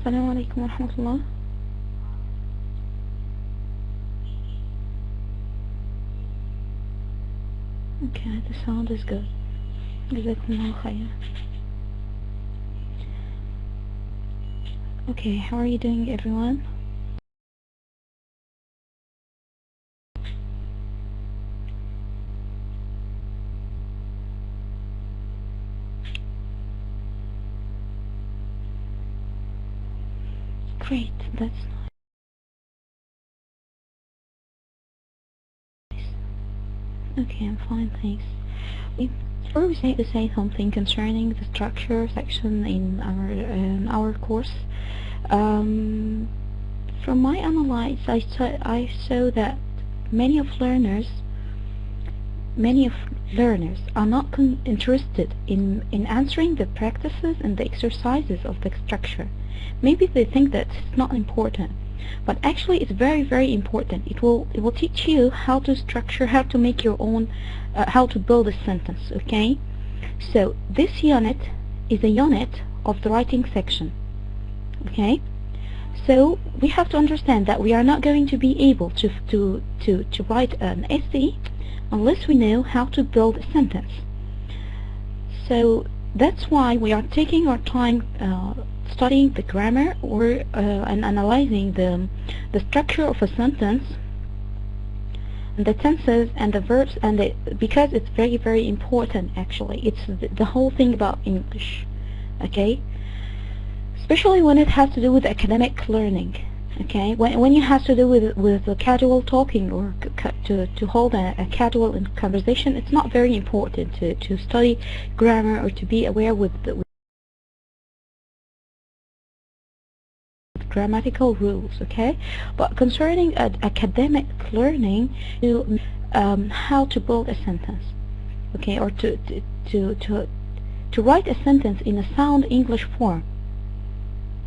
السلام عليكم ورحمة الله. Okay, the sound is good. جزاكم الله خير. Okay, how are you doing, everyone? Great, that's nice. Okay, I'm fine, thanks. Before we say something concerning the structure section in our course, from my analysis, I saw that many of learners are not interested in answering the practices and the exercises of the structure. Maybe they think that it's not important, but actually it's very, very important. It will teach you how to structure, how to make your own, how to build a sentence. Okay, so this unit is a unit of the writing section. Okay, so we have to understand that we are not going to be able to write an essay unless we know how to build a sentence. So that's why we are taking our time studying the grammar and analyzing the structure of a sentence and the tenses and the verbs, and because it's very, very important. Actually, it's the whole thing about English. Okay, especially when it has to do with academic learning. Okay, when you have to do with casual talking or to hold a casual conversation, it's not very important to study grammar or to be aware with grammatical rules. Okay, but concerning academic learning, how to build a sentence, okay, or to write a sentence in a sound English form,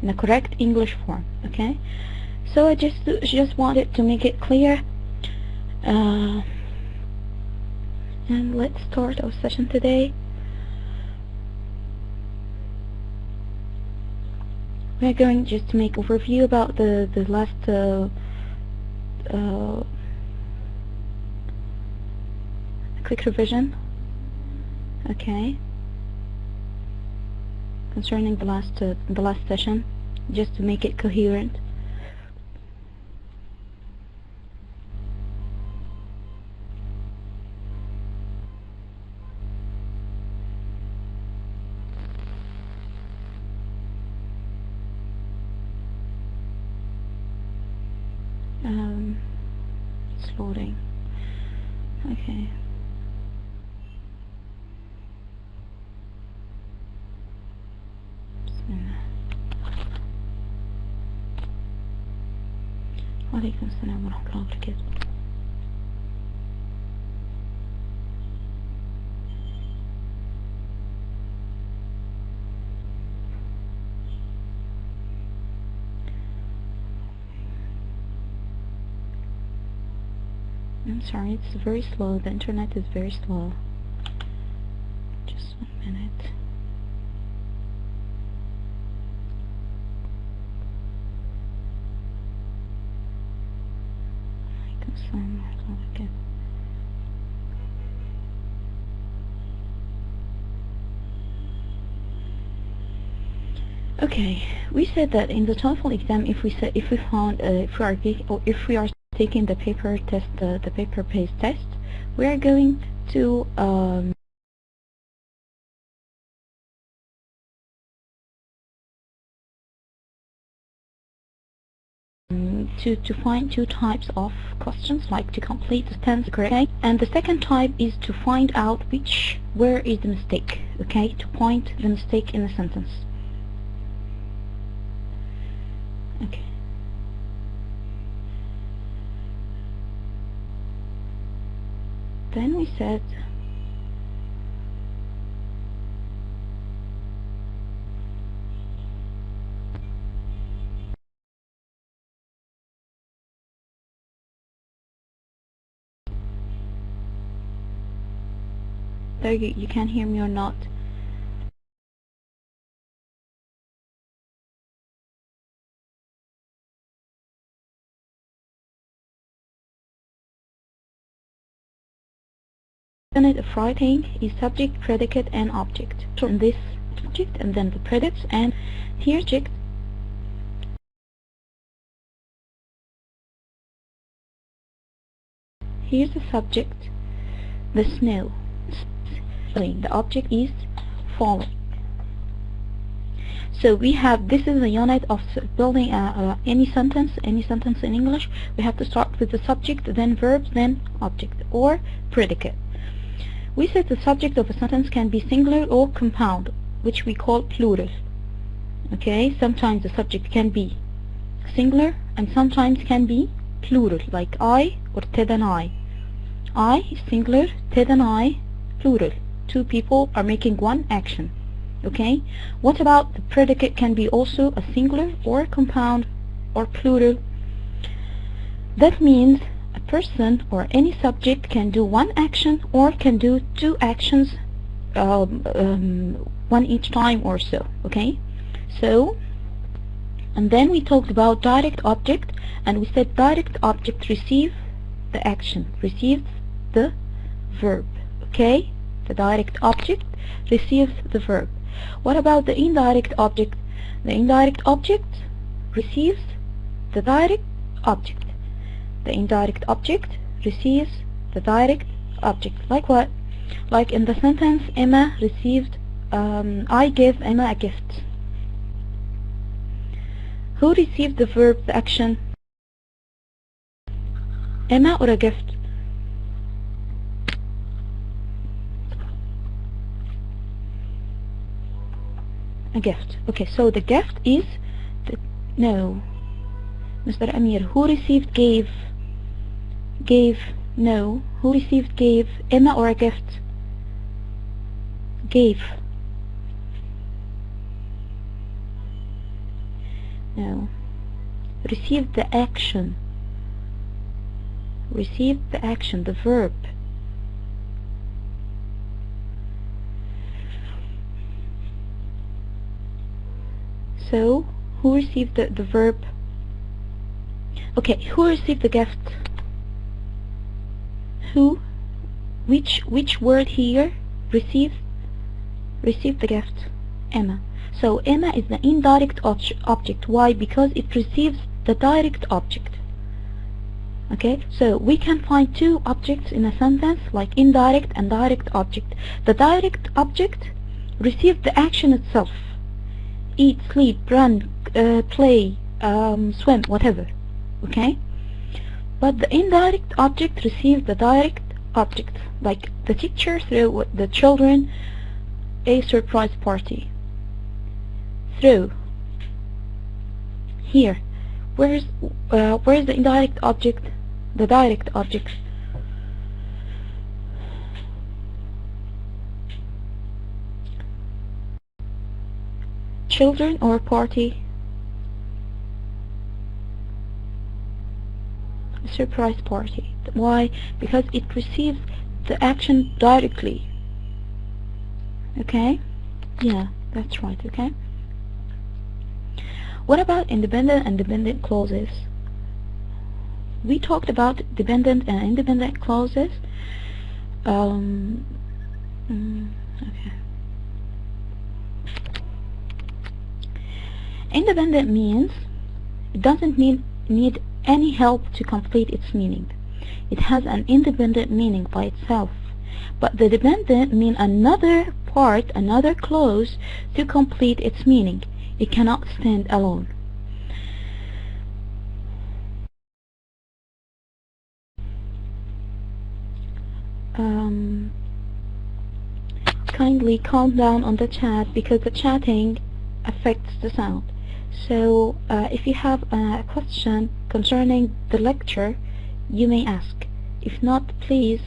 in a correct English form. Okay, so I just wanted to make it clear, and let's start our session today. We're going just to make overview about the last quick revision. Okay, concerning the last session, just to make it coherent. It's loading. Okay. وعليكم السلام ورحمة الله وبركاته. I'm sorry, it's very slow. The internet is very slow. Just 1 minute. Okay, we said that in the Toefl exam, if we are taking the paper test, the paper-based test, we are going to find two types of questions, like to complete the tense correctly, and the second type is to find out where is the mistake. Okay, to point the mistake in the sentence. Okay. Then we said there you can hear me or not? unit of writing is subject, predicate, and object. So in this subject and then the predicates, and here object. Here's the subject, the snow. The object is falling. So we have, this is a unit of building any sentence in English. We have to start with the subject, then verbs, then object or predicate. We said the subject of a sentence can be singular or compound, which we call plural. Okay, sometimes the subject can be singular and sometimes can be plural, like I or Ted and I. I is singular, Ted and I plural. Two people are making one action. Okay, what about the predicate? Can be also a singular or compound or plural. That means a person or any subject can do one action or can do two actions, one each time or so. Okay, so, and then we talked about direct object, and we said direct object receives the action, receives the verb. Okay, the direct object receives the verb. What about the indirect object? The indirect object receives the direct object. The indirect object receives the direct object. Like what? Like in the sentence, Emma received, I gave Emma a gift. Who received the verb, the action? Emma or a gift? A gift. Okay, so the gift is no. Mr. Amir, who received gave? Gave, no. Who received gave? Emma or a gift? Gave. No. Received the action. Received the action, the verb. So, who received the verb? Okay, who received the gift? Who? Which word here received the gift? Emma. So Emma is the indirect object. Why? Because it receives the direct object. Okay, so we can find two objects in a sentence, like indirect and direct object. The direct object receives the action itself. Eat, sleep, run, play, swim, whatever. Okay? But the indirect object receives the direct object. Like the teacher threw the children a surprise party. Throw. Here. Where's the indirect object? The direct object. Children or party? Surprise party. Why? Because it receives the action directly. Okay? Yeah, that's right, okay? What about independent and dependent clauses? We talked about dependent and independent clauses. Okay. Independent means it doesn't need any help to complete its meaning. It has an independent meaning by itself. But the dependent mean another part, another clause to complete its meaning. It cannot stand alone. Kindly calm down on the chat because the chatting affects the sound. So if you have a question concerning the lecture, you may ask. If not, please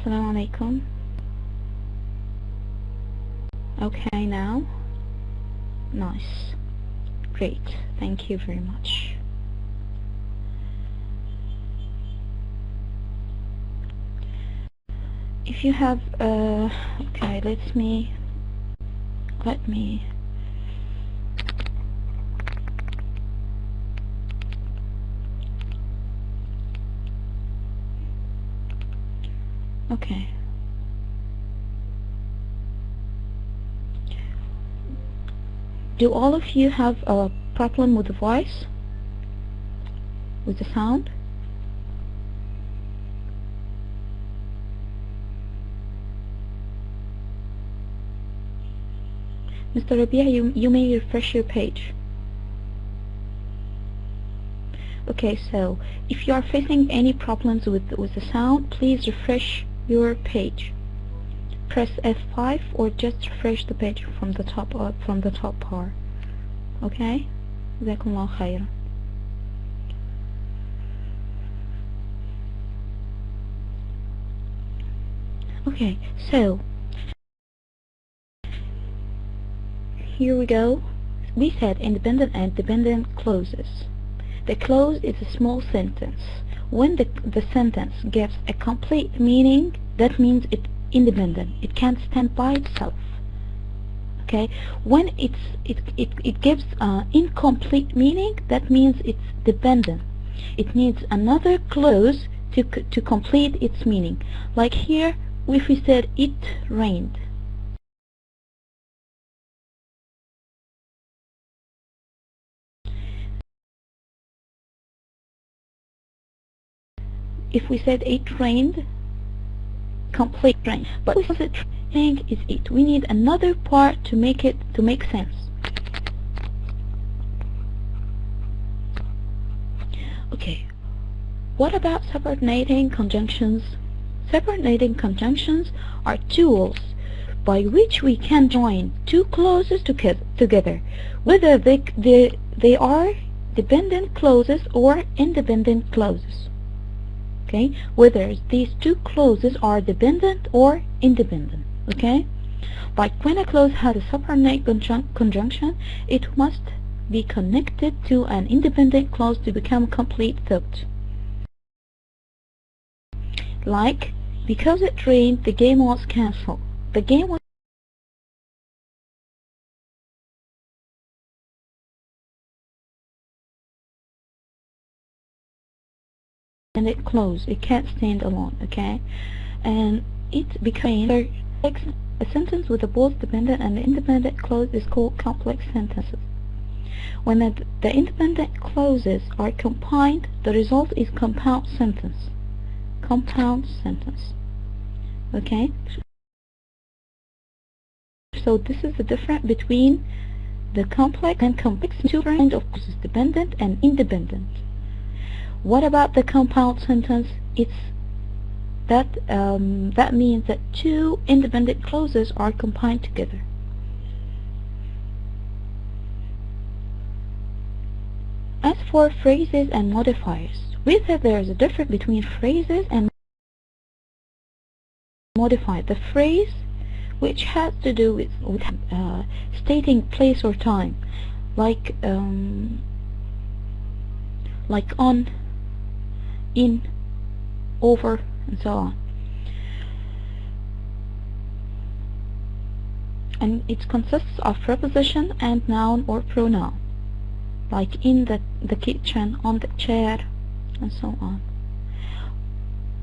Assalamu alaikum. Okay, now. Nice. Great. Thank you very much. If you have, okay, let me, okay. Do all of you have a problem with the voice? With the sound? Mr. Rabia, you may refresh your page. Okay, so if you are facing any problems with the sound, please refresh your page. Press F5 or just refresh the page from the top bar. Okay? جزاكم الله خيرا. Okay, so here we go. We said independent and dependent clauses. The clause is a small sentence. When the sentence gives a complete meaning, that means it's independent. It can't stand by itself. Okay? When it gives incomplete meaning, that means it's dependent. It needs another clause to complete its meaning. Like here, if we said it rained. If we said it rained, complete rain. But if the thing is it, we need another part to make sense. Okay. What about subordinating conjunctions? Subordinating conjunctions are tools by which we can join two clauses together, whether they are dependent clauses or independent clauses. Okay, whether these two clauses are dependent or independent. Okay, like when a clause has a subordinate conjunction, it must be connected to an independent clause to become complete thought. Like, because it rained, the game was cancelled. The game was and it close. It can't stand alone. Okay, and it became a sentence with a both dependent and independent clause is called complex sentences. When the independent clauses are combined, the result is compound sentence. Compound sentence. Okay, so this is the difference between the complex and complex. Two kinds of clauses, dependent and independent. What about the compound sentence? It's that means that two independent clauses are combined together. As for phrases and modifiers, we said there is a difference between phrases and modifiers. The phrase, which has to do with stating place or time, like on, in, over, and so on. And it consists of preposition and noun or pronoun, like in the kitchen, on the chair, and so on.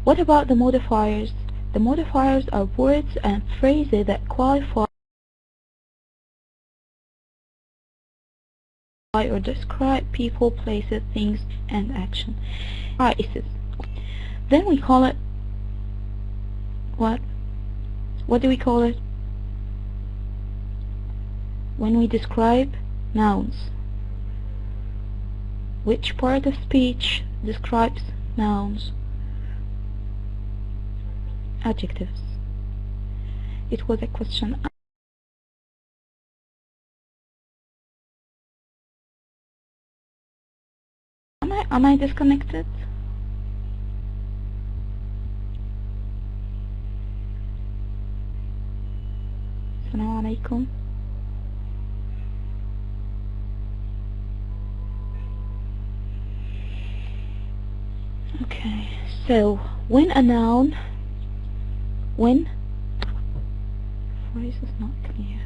What about the modifiers? The modifiers are words and phrases that qualify or describe people, places, things, and action. Then we call it what? What do we call it? When we describe nouns. Which part of speech describes nouns? Adjectives. It was a question. Am I disconnected? السلام عليكم. Okay, so when a noun, when voice is not clear.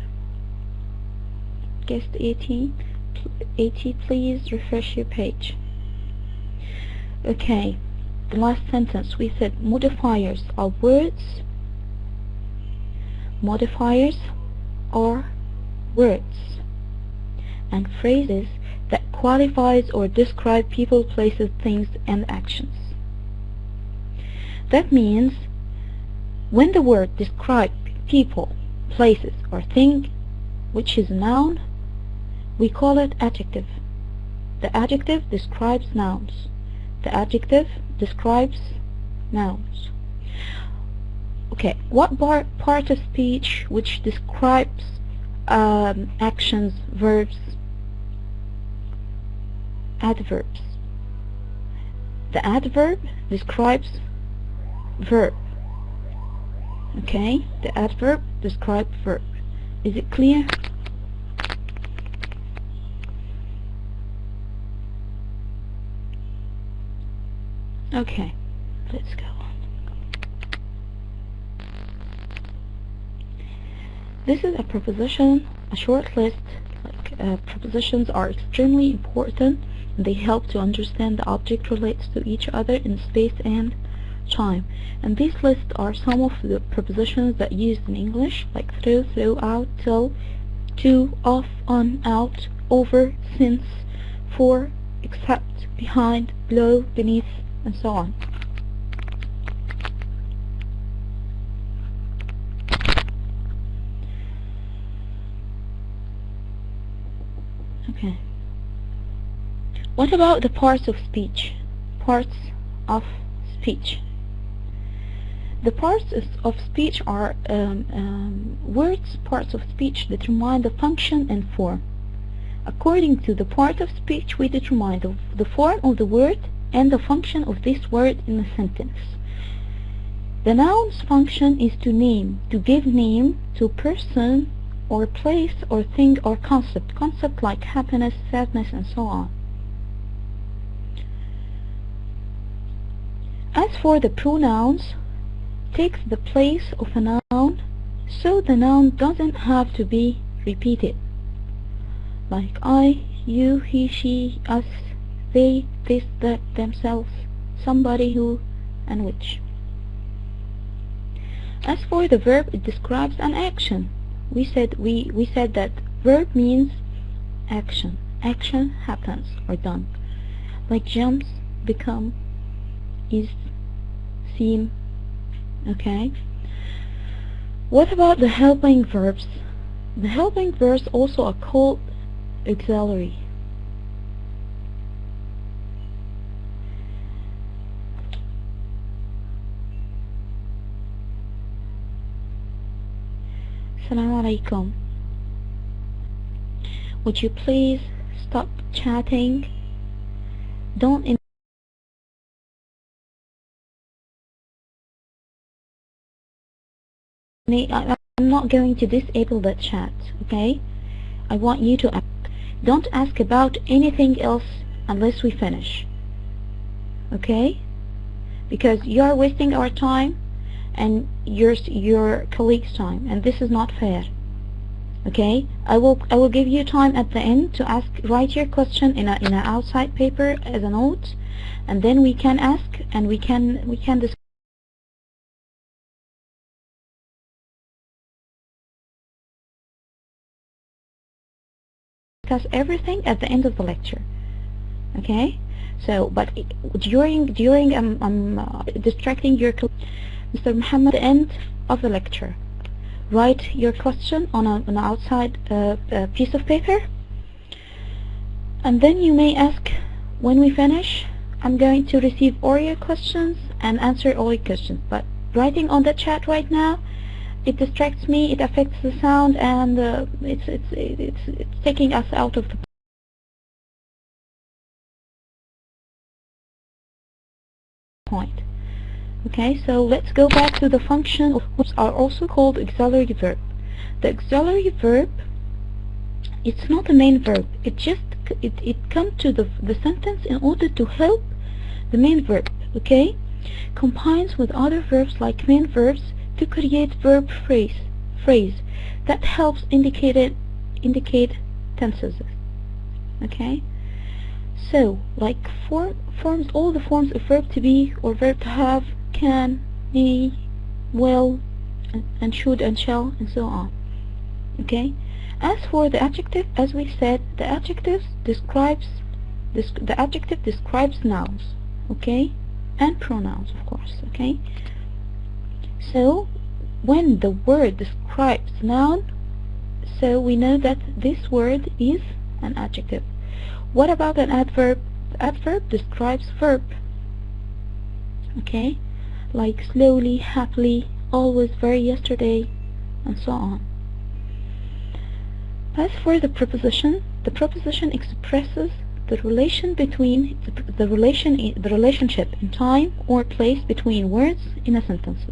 Guest 80, please refresh your page. Okay, the last sentence we said modifiers are words. Modifiers are words and phrases that qualifies or describe people, places, things, and actions. That means when the word describes people, places, or thing, which is a noun, we call it adjective. The adjective describes nouns. The adjective describes nouns. Okay, what part of speech which describes actions, verbs, adverbs? The adverb describes verb. Okay, the adverb describes verb. Is it clear? Okay, let's go on. This is a preposition, a short list. Prepositions are extremely important. They help to understand the object relates to each other in space and time. And these lists are some of the prepositions that used in English, like through, throughout, till, to, off, on, out, over, since, for, except, behind, below, beneath, and so on. Okay. What about the parts of speech? Parts of speech. The parts of speech are words. Parts of speech determine the function and form. According to the part of speech, we determine the form of the word and the function of this word in a sentence. The noun's function is to name, to give name to person or place or thing or concept. Concept like happiness, sadness, and so on. As for the pronouns, takes the place of a noun, so the noun doesn't have to be repeated. Like I, you, he, she, us, they, this, that, themselves, somebody, who, and which. As for the verb, it describes an action. We said that verb means action. Action happens or done. Like jumps, become, is, seem. Okay. What about the helping verbs? The helping verbs also are called auxiliary. Assalamu alaikum. Would you please stop chatting? Don't I'm not going to disable that chat, okay? I want you to ask. Don't ask about anything else unless we finish, okay? Because you are wasting our time and your colleagues' time, and this is not fair. Okay, I will give you time at the end to ask. Write your question in a outside paper as a note, and then we can ask and we can discuss everything at the end of the lecture. Okay, so but during distracting your Mr. Muhammad, at the end of the lecture, write your question on an outside piece of paper, and then you may ask when we finish. I'm going to receive all your questions and answer all your questions, but writing on the chat right now, it distracts me, it affects the sound, and it's taking us out of the point. Okay, so let's go back to the function, which are also called auxiliary verb. The auxiliary verb, it's not a main verb. It comes to the sentence in order to help the main verb, okay? Combines with other verbs like main verbs to create verb phrase that helps indicate tenses, okay? So, like forms, all the forms of verb to be or verb to have, can, may, will, and should and shall, and so on, okay? As for the adjective, as we said, the adjective describes nouns, okay, and pronouns, of course, okay? So when the word describes noun, so we know that this word is an adjective. What about an adverb? The adverb describes verb, okay, like slowly, happily, always, very, yesterday, and so on. As for the preposition expresses the relation between the relationship in time or place between words in a sentence.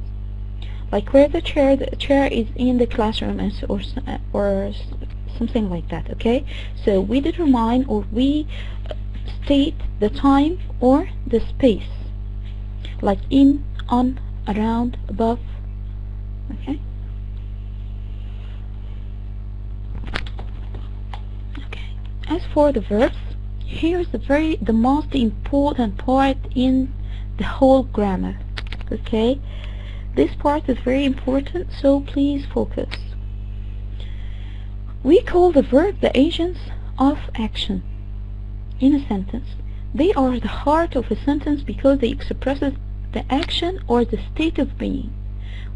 Like where the chair is in the classroom, or something like that, okay? So we determine or we state the time or the space, like in, on, around, above, okay? As for the verbs, here's the most important part in the whole grammar, okay? This part is very important, so please focus. We call the verb the agents of action in a sentence. They are the heart of a sentence because they express the action or the state of being,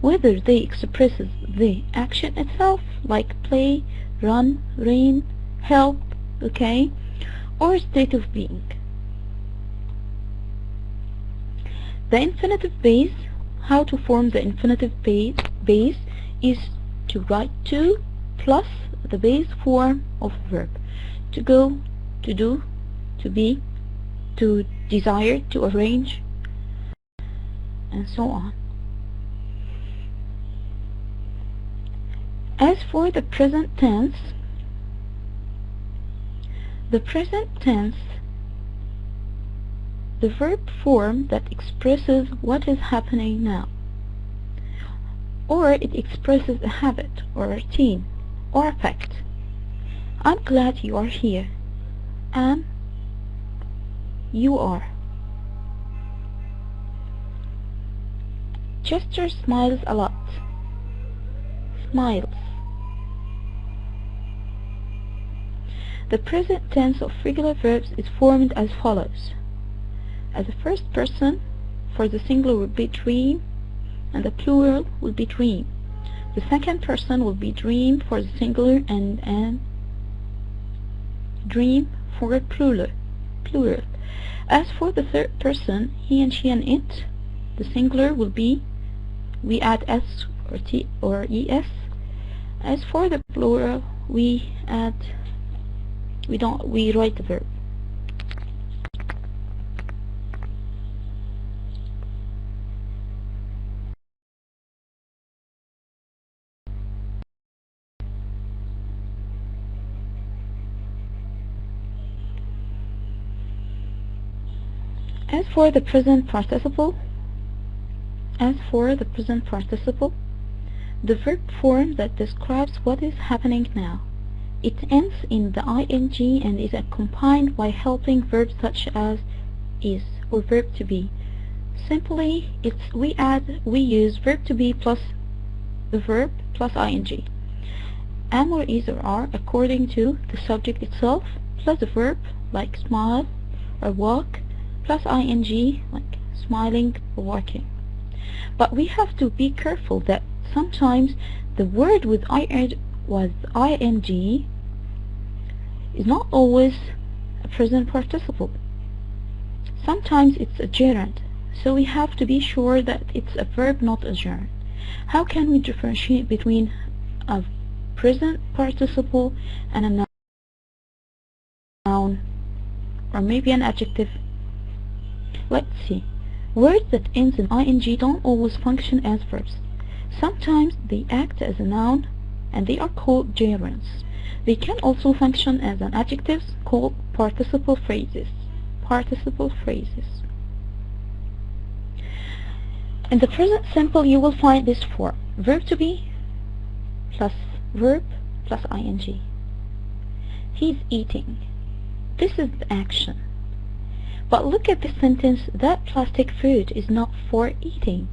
whether they express the action itself, like play, run, rain, help, okay, or state of being. The infinitive base, how to form the infinitive base is to write to plus the base form of verb. To go, to do, to be, to desire, to arrange, and so on. As for the present tense, the verb form that expresses what is happening now, or it expresses a habit or a routine or a fact. I'm glad you are here. And you are. Chester smiles a lot. Smiles. The present tense of regular verbs is formed as follows. As the first person, for the singular will be dream, and the plural will be dream. The second person will be dream for the singular, and dream for plural. As for the third person, he and she and it, the singular will be, we add s or t or es. As for the plural, we write the verb. As for the present participle, the verb form that describes what is happening now. It ends in the ing and is accompanied by helping verbs such as is or verb to be. Simply, we use verb to be plus the verb plus ing. Am or is or are according to the subject itself, plus the verb like smile or walk, plus ing like smiling or walking. But we have to be careful that sometimes the word with ing is not always a present participle. Sometimes it's a gerund, so we have to be sure that it's a verb, not a gerund. How can we differentiate between a present participle and a noun, or maybe an adjective? Let's see. Words that ends in ing don't always function as verbs. Sometimes they act as a noun and they are called gerunds. They can also function as an adjectives called participle phrases. Participle phrases. In the present simple you will find this form: verb to be plus verb plus ing. He's eating. This is the action. But look at this sentence: that plastic fruit is not for eating.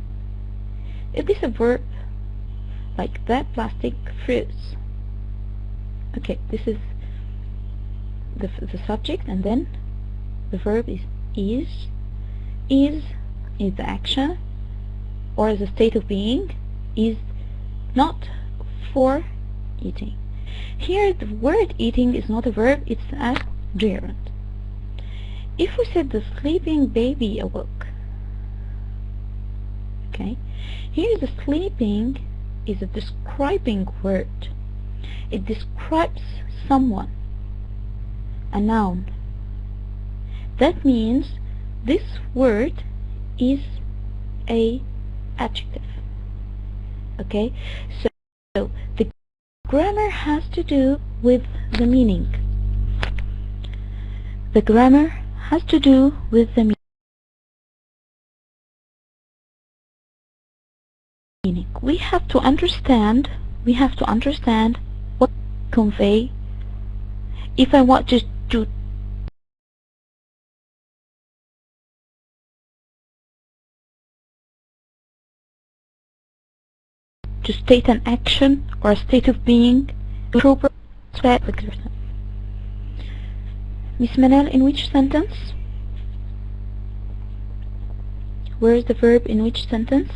Is this a verb? Like that plastic fruits. Okay, this is the subject, and then the verb is is the action, or as a state of being, is not for eating. Here the word eating is not a verb, it's a gerund. If we said the sleeping baby awoke, okay, here the sleeping is a describing word. It describes someone, a noun. That means this word is a adjective. Okay, so the grammar has to do with the meaning. The grammar has to do with the meaning. We have to understand what convey. If I want to state an action or a state of being, proper. Miss Manal, in which sentence? Where is the verb in which sentence?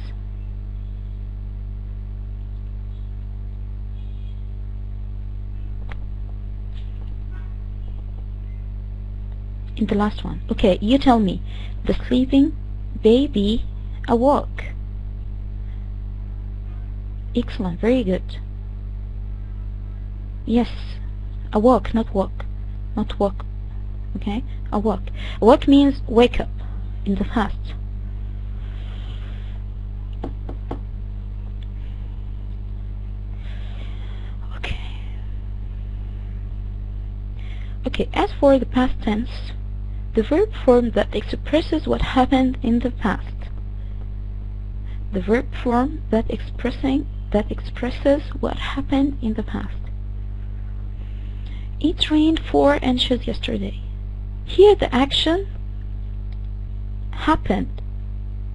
In the last one. Okay, you tell me. The sleeping baby awoke. Excellent, very good. Yes, awoke, not woke. Not woke. Okay, awoke. Awoke means wake up in the past. Okay, as for the past tense, the verb form that expresses what happened in the past. The verb form that expresses what happened in the past. It rained 4 inches yesterday. Here the action happened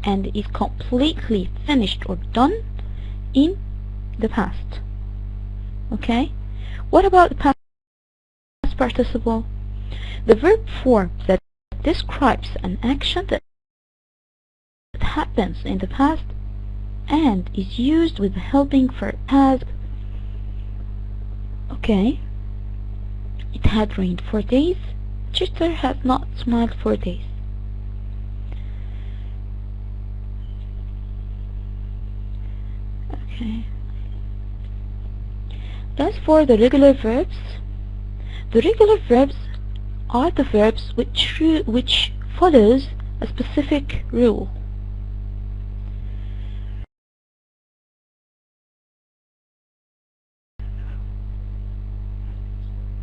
and is completely finished or done in the past. Okay? What about the past participle? The verb form that describes an action that happens in the past and is used with the helping verb has. Okay, it had rained 4 days. Chester has not smiled 4 days. Okay. As for the regular verbs, the regular verbs are the verbs which follows a specific rule.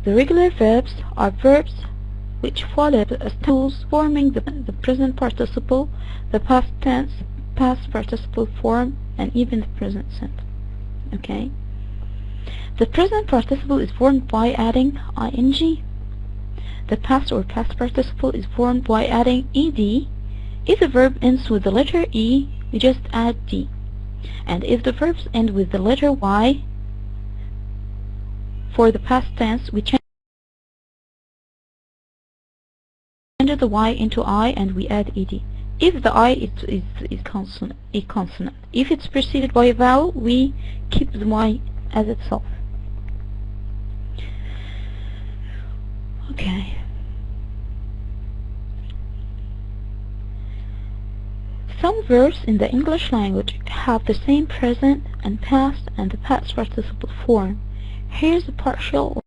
The regular verbs are verbs which follow rules forming the present participle, the past tense, past participle form, and even the present tense. Okay? The present participle is formed by adding ing. The past or past participle is formed by adding ed. If the verb ends with the letter E, we just add D. And if the verbs end with the letter Y, for the past tense, we change the Y into I and we add ed. If the I is consonant. If it's preceded by a vowel, we keep the Y as itself. Okay. Some verbs in the English language have the same present and past and the past participle form. Here's a partial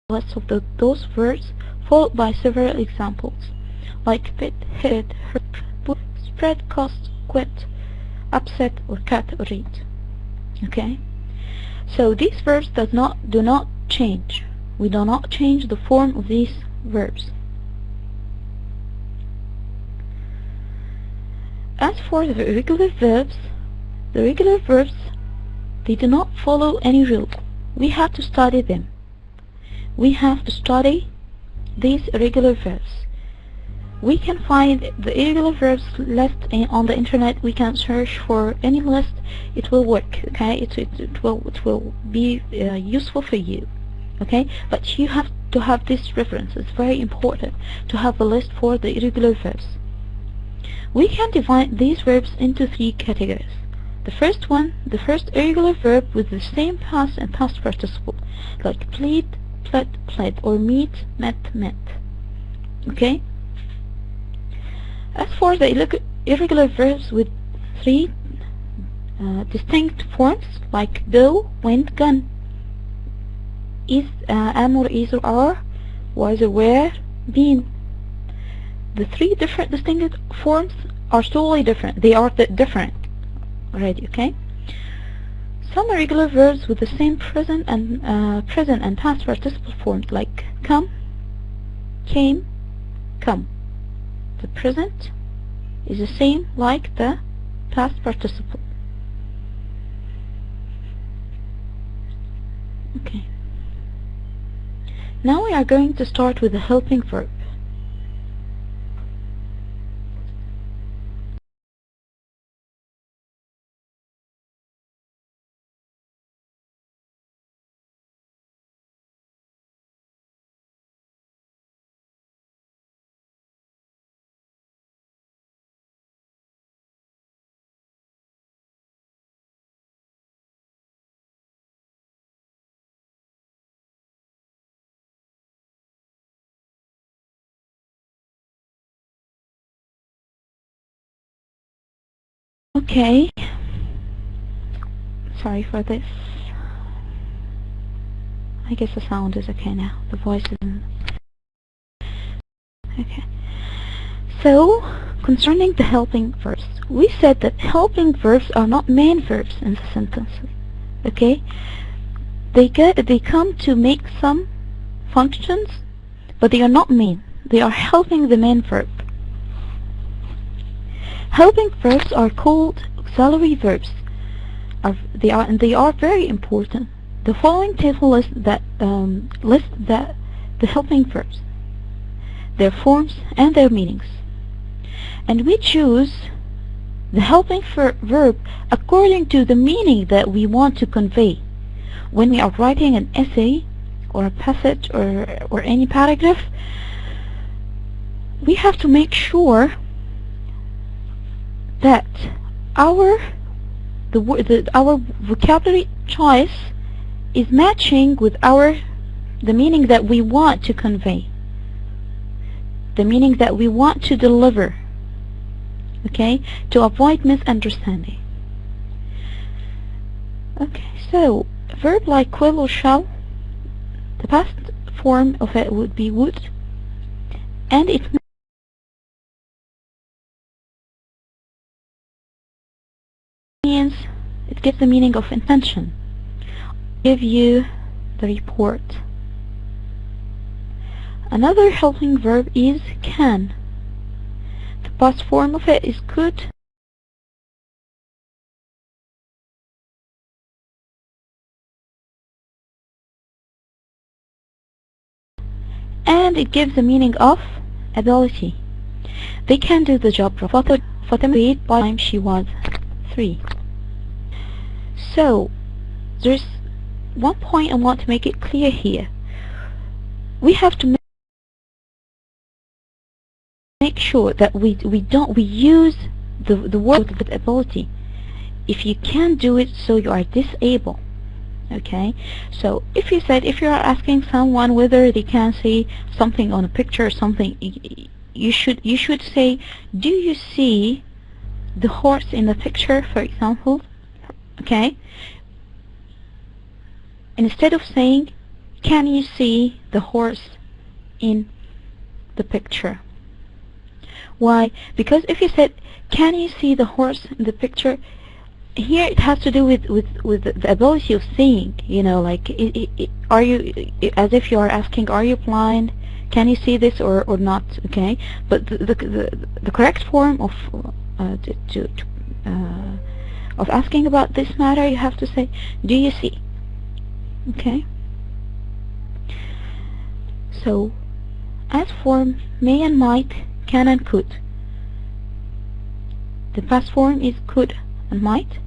list of those verbs followed by several examples, like fit, hit, hurt, spread, cost, quit, upset, or cut, or read. Okay, so these verbs do not change. We do not change the form of these verbs. As for the irregular verbs, they do not follow any rule. We have to study them. We have to study these irregular verbs. We can find the irregular verbs list on the internet. We can search for any list. It will work. Okay, it will be useful for you. Okay, but you have to have this reference. It's very important to have a list for the irregular verbs. We can divide these verbs into 3 categories. The first irregular verb with the same past and past participle, like plead, pled, pled, or meet, met, met. Okay? As for the irregular verbs with 3 distinct forms, like go, went, gone, is, am or is or are, was or were, been. The 3 different distinct forms are totally different. They are different already, okay? Some irregular verbs with the same present and past participle forms, like come, came, come. The present is the same like the past participle. Okay. Now we are going to start with the helping verb. Okay, sorry for this. I guess the sound is okay now. The voice isn't. Okay. So, concerning the helping verbs, we said that helping verbs are not main verbs in the sentences. Okay? They come to make some functions, but they are not main. They are helping the main verb. Helping verbs are called auxiliary verbs. They are very important. The following table lists the helping verbs, their forms and their meanings. And we choose the helping verb according to the meaning that we want to convey. When we are writing an essay or a passage or any paragraph, we have to make sure that our vocabulary choice is matching with the meaning that we want to convey, the meaning that we want to deliver, okay, to avoid misunderstanding. Okay, so a verb like will or shall, the past form of it would be would, and it means, it gives the meaning of intention. Give you the report. Another helping verb is can. The past form of it is could, and it gives the meaning of ability. They can do the job. Fatima read by the time she was 3. So there's one point I want to make it clear here. We have to make sure that we use the word with ability. If you can't do it, so you are disabled. Okay, so if you are asking someone whether they can see something on a picture or something, you should say, do you see the horse in the picture, for example? Okay, instead of saying, can you see the horse in the picture? Why? Because if you said, can you see the horse in the picture, here it has to do with the ability of seeing, you know, like are you, as if you are asking, are you blind, can you see this or not, okay? But the correct form of of asking about this matter, you have to say, do you see? Okay. So as for may and might, can and could, the past form is could and might,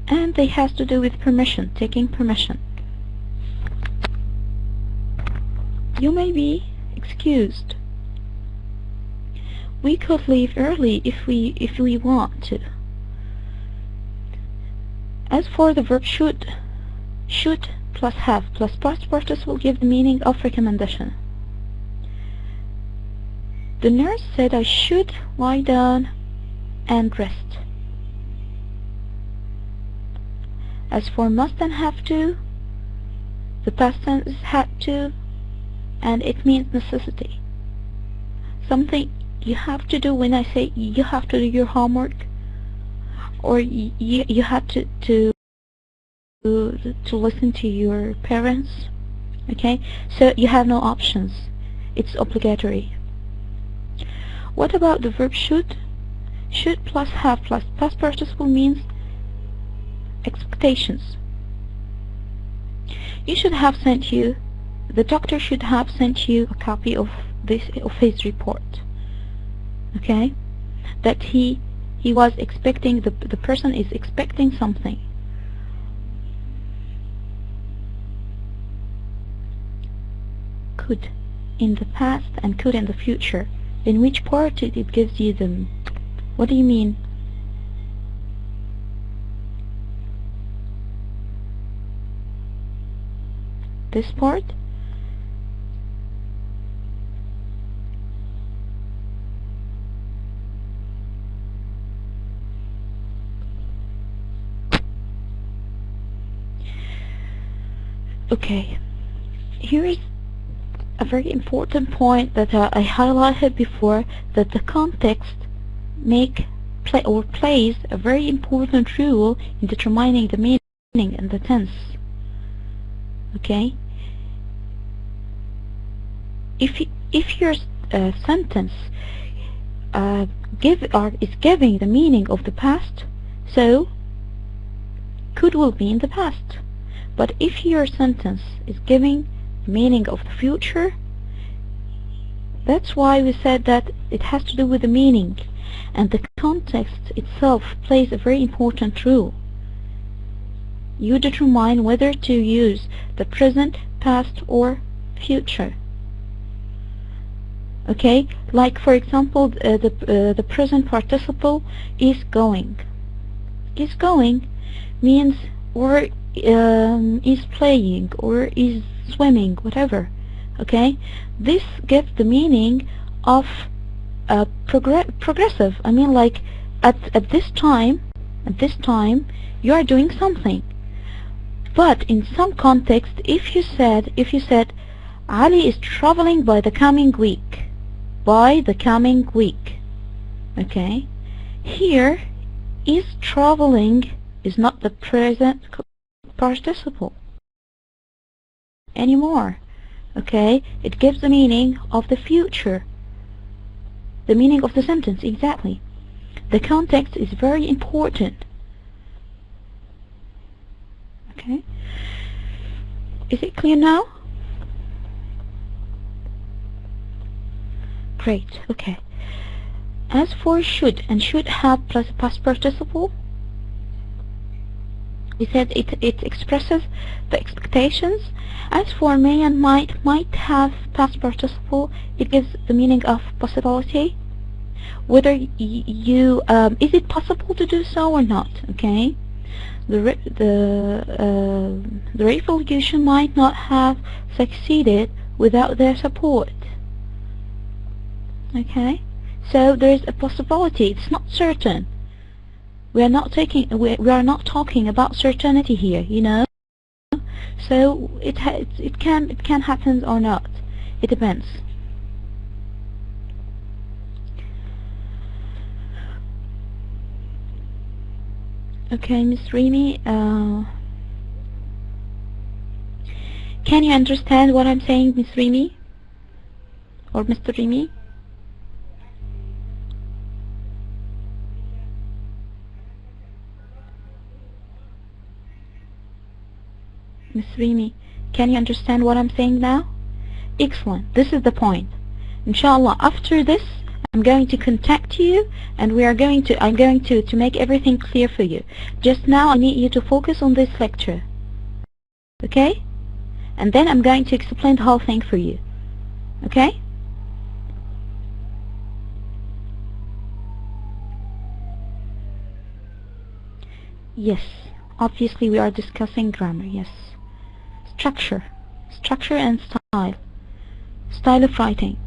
and they has to do with permission, taking permission. You may be excused. We could leave early if we want to. As for the verb should plus have plus past participle give the meaning of recommendation. The nurse said I should lie down and rest. As for must and have to, the past tense is had to, and it means necessity. Something you have to do. When I say you have to do your homework, or you have to listen to your parents, okay? So you have no options. It's obligatory. What about the verb should? Should plus have plus past participle means expectations. You should have sent you, the doctor should have sent you a copy of his report, okay? That he was expecting, the person is expecting something. Could in the past and could in the future. In which part it gives you them? What do you mean? This part? Okay, here is a very important point that I highlighted before, that the context plays a very important role in determining the meaning and the tense. Okay, if your sentence is giving the meaning of the past, so could will be in the past. But if your sentence is giving the meaning of the future, that's why we said that it has to do with the meaning, and the context itself plays a very important role. You determine whether to use the present, past, or future. Okay, like for example, the present participle is going. Is going means or is playing or is swimming, whatever. Okay, this gives the meaning of progressive. I mean, like at this time you are doing something. But in some context, if you said Ali is traveling by the coming week, okay, here is traveling is not the present participle anymore. Okay, it gives the meaning of the future, the meaning of the sentence. Exactly, the context is very important. Okay, is it clear now? Great. Okay, as for should and should have plus past participle, we said it expresses the expectations. As for may and might have past participle, it gives the meaning of possibility, whether you is it possible to do so or not. Okay, the revolution might not have succeeded without their support. Okay, so there is a possibility. It's not certain. We are not talking about certainty here, you know. So it can happen or not. It depends. Okay, Miss Remy, can you understand what I'm saying, Miss Remy? Or Mr. Remy? Miss Remy, can you understand what I'm saying now? Excellent. This is the point. Inshallah, after this, I'm going to contact you, and I'm going to make everything clear for you. Just now, I need you to focus on this lecture. Okay? And then I'm going to explain the whole thing for you. Okay? Yes. Obviously, we are discussing grammar. Yes. Structure and style of writing.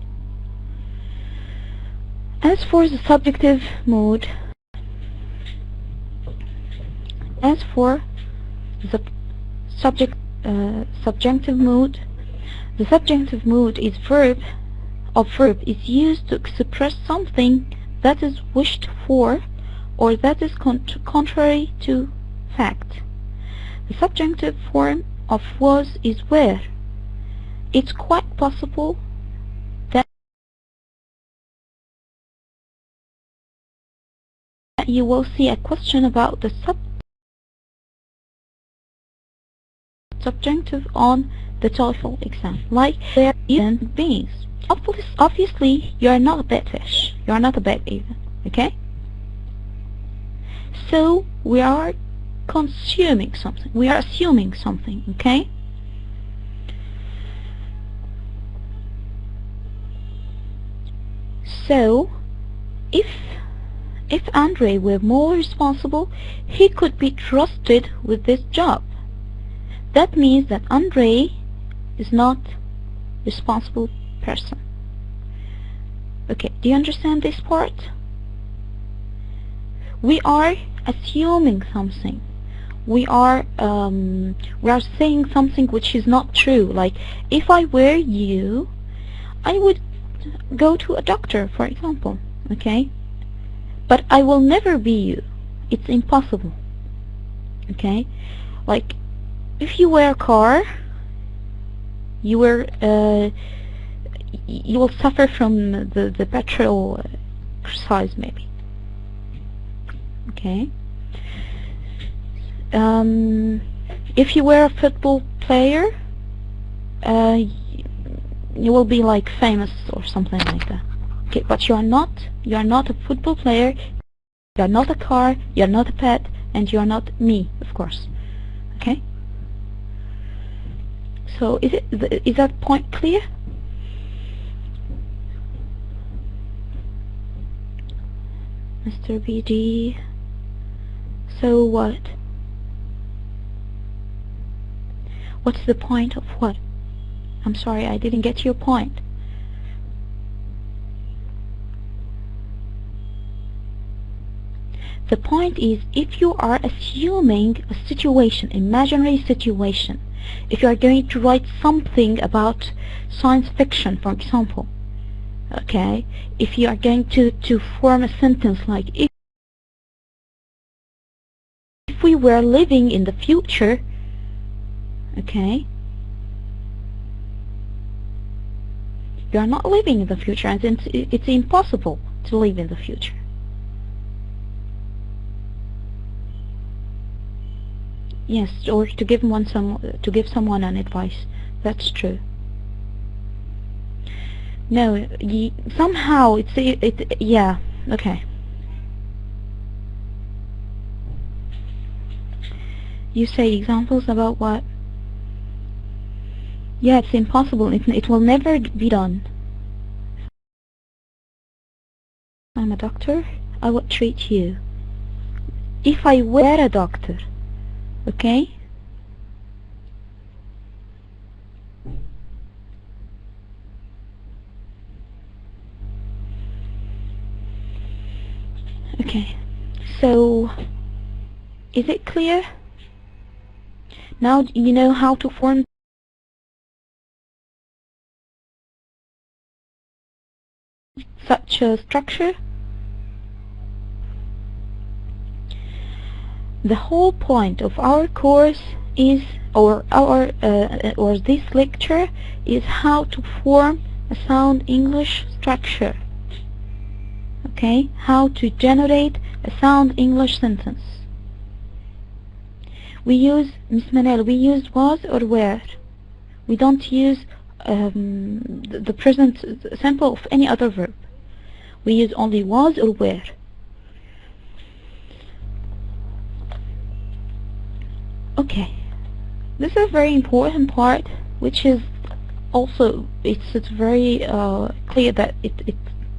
As for the subjective mood, the subjunctive mood, the subjunctive mood is verb is used to express something that is wished for or that is contrary to fact. The subjunctive form of was is where. It's quite possible that you will see a question about the subjunctive on the Toefl exam, like they're human beings. Obviously, you are not a bad fish. You are not a bad even. Okay? So we are consuming something. We are assuming something. Okay? So, if Andre were more responsible, he could be trusted with this job. That means that Andre is not a responsible person. Okay, do you understand this part? We are assuming something. We are saying something which is not true. Like, if I were you, I would go to a doctor, for example. Okay? But I will never be you. It's impossible. Okay? Like, if you were a car, you will suffer from the petrol exercise, maybe. Okay? If you were a football player, you will be like famous or something like that. Okay, but you are not a football player, you are not a car, you are not a pet, and you are not me, of course. Okay? So is that point clear? Mr. BD, so what? What's the point of what? I'm sorry, I didn't get your point. The point is, if you are assuming a situation, imaginary situation, if you are going to write something about science fiction, for example, okay, if you are going to form a sentence like, if we were living in the future, okay, you are not living in the future, and it's impossible to live in the future. Yes, or to give someone an advice. That's true. No, somehow yeah, okay. You say examples about what? Yeah, it's impossible. It will never be done. I'm a doctor, I would treat you. If I were a doctor, okay? Okay, so is it clear? Now you know how to form such a structure? the whole point of our course is, or this lecture is how to form a sound English structure. Okay, how to generate a sound English sentence. We use, Miss Manel, we use was or were. We don't use the present simple of any other verb. We use only was or were. Okay, this is a very important part, which is also, it's very clear that it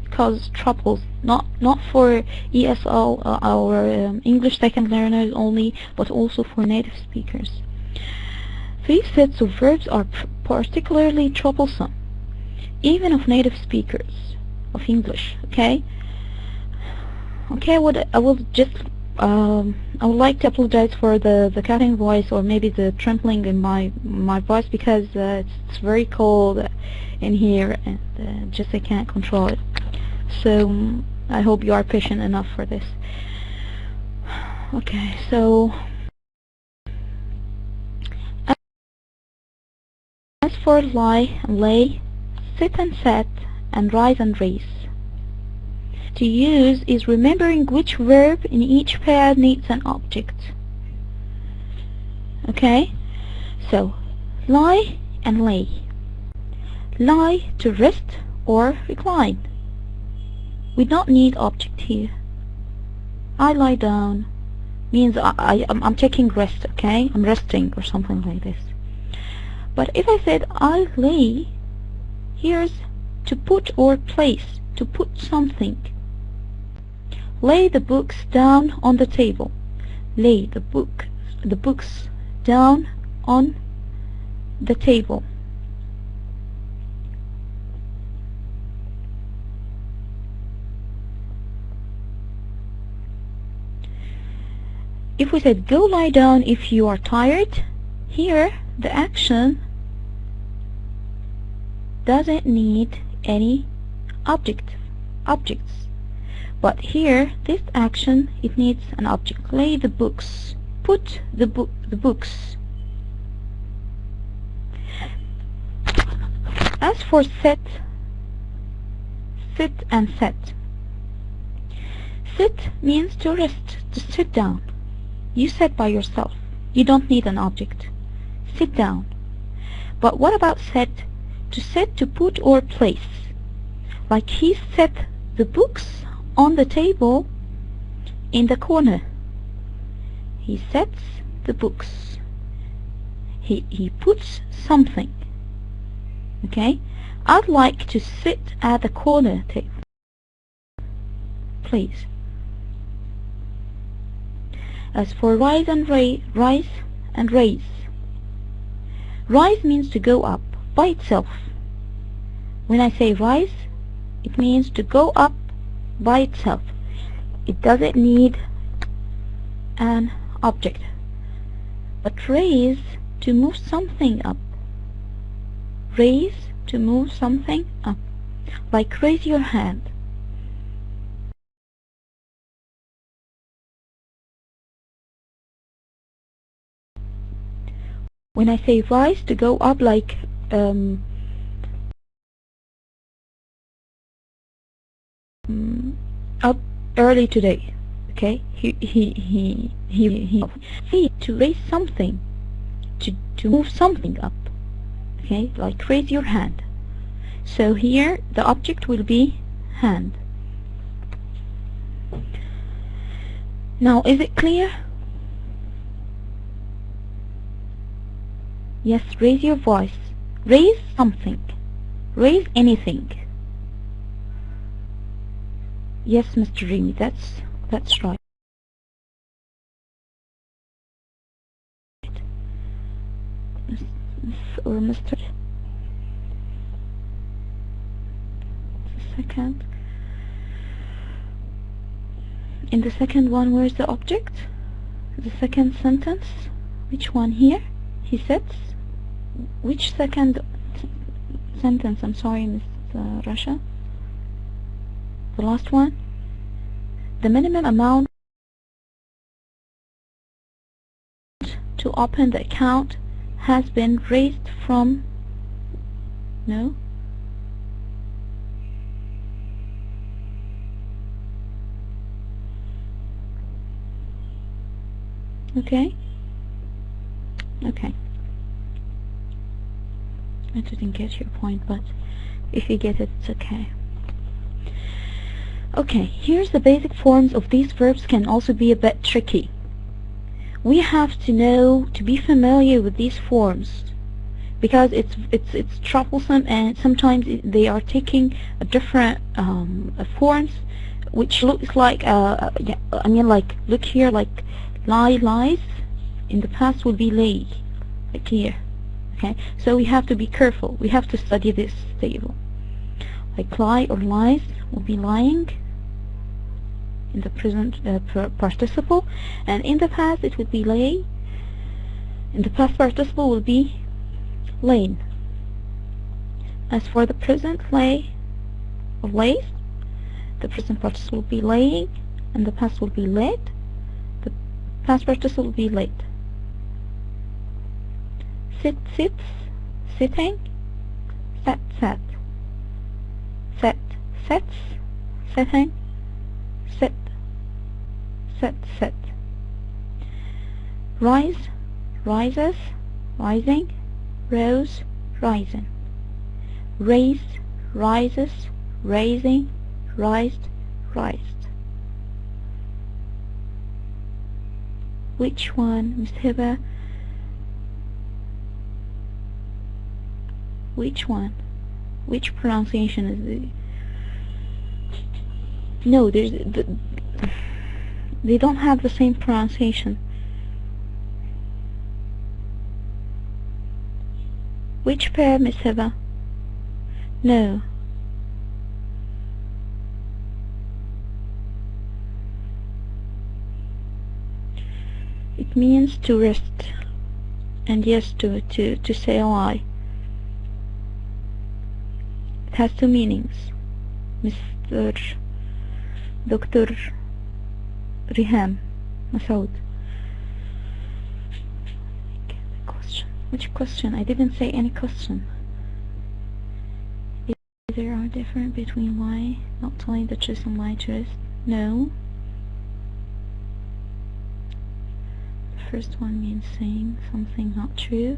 causes troubles, not for ESL or English second learners only, but also for native speakers. Three sets of verbs are particularly troublesome, even of native speakers of English. Okay, I would like to apologize for the cutting voice, or maybe the trembling in my voice, because it's very cold in here, and just I can't control it. So I hope you are patient enough for this. Okay, so as for lie and lay, sit and sat, and rise and raise, to use is remembering which verb in each pair needs an object. Okay, so lie and lay. Lie, to rest or recline. We don't need object here. I lie down means I'm taking rest, okay? I'm resting or something like this. But if I said I lay, here's to put or place, to put something. Lay the books down on the table. Lay the books down on the table. If we said go lie down if you are tired, here the action doesn't need any objects. But here, this action, it needs an object. Lay the books. Put the books. As for sit and set. Sit means to rest, to sit down. You sit by yourself. You don't need an object. Sit down. But what about set? To set, to put or place. Like he set the books on the table in the corner. He sets the books. He puts something. Okay? I'd like to sit at the corner table. Please. As for rise and raise. Rise means to go up by itself. When I say rise, it means to go up by itself. It doesn't need an object. But raise, to move something up. Raise, to move something up. Like raise your hand. When I say rise, to go up, like up early today. Okay, he to raise something, to move something up. Okay, like raise your hand. So here the object will be hand. Now, is it clear? Yes, raise your voice. Raise something. Raise anything. Yes, Mr. Remy, that's right. Or Mr. Second. In the second one, where's the object? The second sentence. Which one here? He sets. Which second sentence? I'm sorry, Miss Rasha. The last one. The minimum amount open the account has been raised from, no, okay, okay, I didn't get your point, but if you get it, it's okay. Okay, here's the basic forms of these verbs can also be a bit tricky. We have to know, to be familiar with these forms, because it's troublesome, and sometimes they are taking a different forms, which looks like yeah, I mean, like, look here, like lie, lies, in the past would be lay, like here. Okay, so we have to be careful. We have to study this table. Like lie or lies will be lying in the present participle, and in the past it would be lay. In the past participle will be lain. As for the present lay of lays, the present participle will be laying, and the past will be laid. The past participle will be laid. Sit, sits, sitting. Sat, sat. Set, sets, setting. Sit, set, set. Rise, rises, rising. Rose, rising. Raise, rises, raising. Rised, rised. Which one, Miss Hiba? Which one? Which pronunciation is it? No, they don't have the same pronunciation. Which pair, Miss Hiba? No. It means to rest, and yes, to say a lie. It has two meanings. Mr. Dr. Riham Masoud. Which question? I didn't say any question. Is there a difference between lie, not telling the truth, and lie to rest? No. The first one means saying something not true.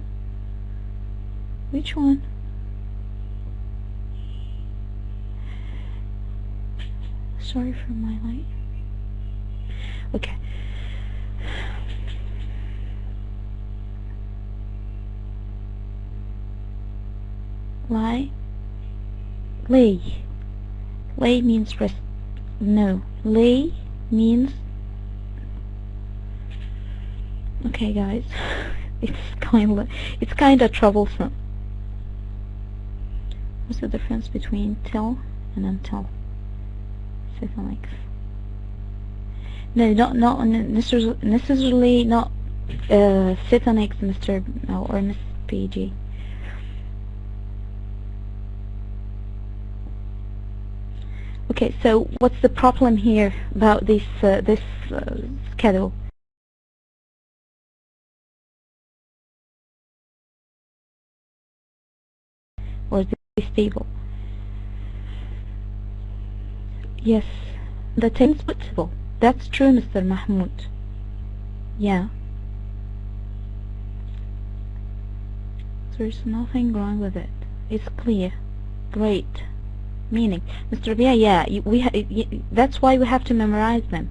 Which one? Sorry for my light. Okay. Lie. Lay. Lay means rest. No. Lay means... Okay, guys. It's kinda troublesome. What's the difference between till and until? Like, no, not necessarily not Cetonics, Mr. or Miss PG. Okay, so what's the problem here about this schedule? Or this table? Yes, the table is flexible. That's true, Mr. Mahmoud. Yeah. There's nothing wrong with it. It's clear. Great. Meaning, Mr. Bia, yeah, that's why we have to memorize them.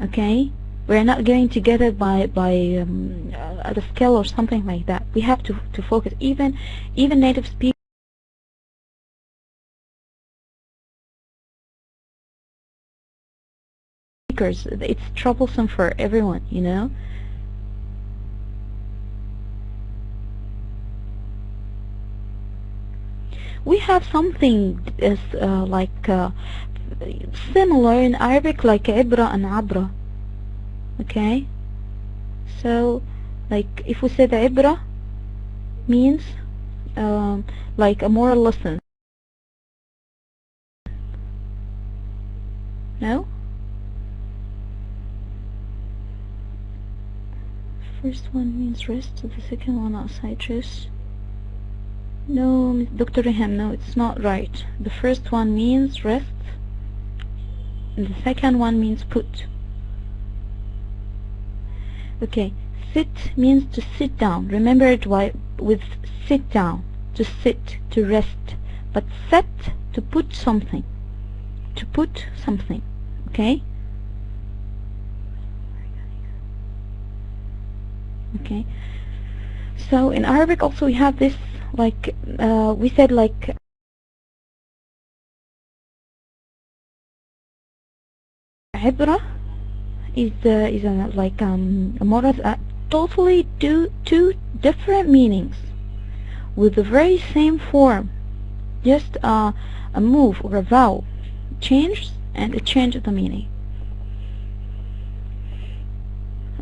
Okay? We're not going to get it by at a skill or something like that. We have to focus. Even native speakers. It's troublesome for everyone, you know. We have something like similar in Arabic, like ibra and abra. Okay, so like if we said ibra means like a moral lesson. No? first one means rest, the second one outside rest. No, Dr. Reham, no, it's not right. The first one means rest, and the second one means put. Okay, sit means to sit down. Remember it with sit down, to sit, to rest. But set, to put something. To put something, okay? Okay. So in Arabic also we have this, like, we said, like, عبرة is like a moral, totally two different meanings with the very same form. Just a move or a vowel changes and it changes the meaning.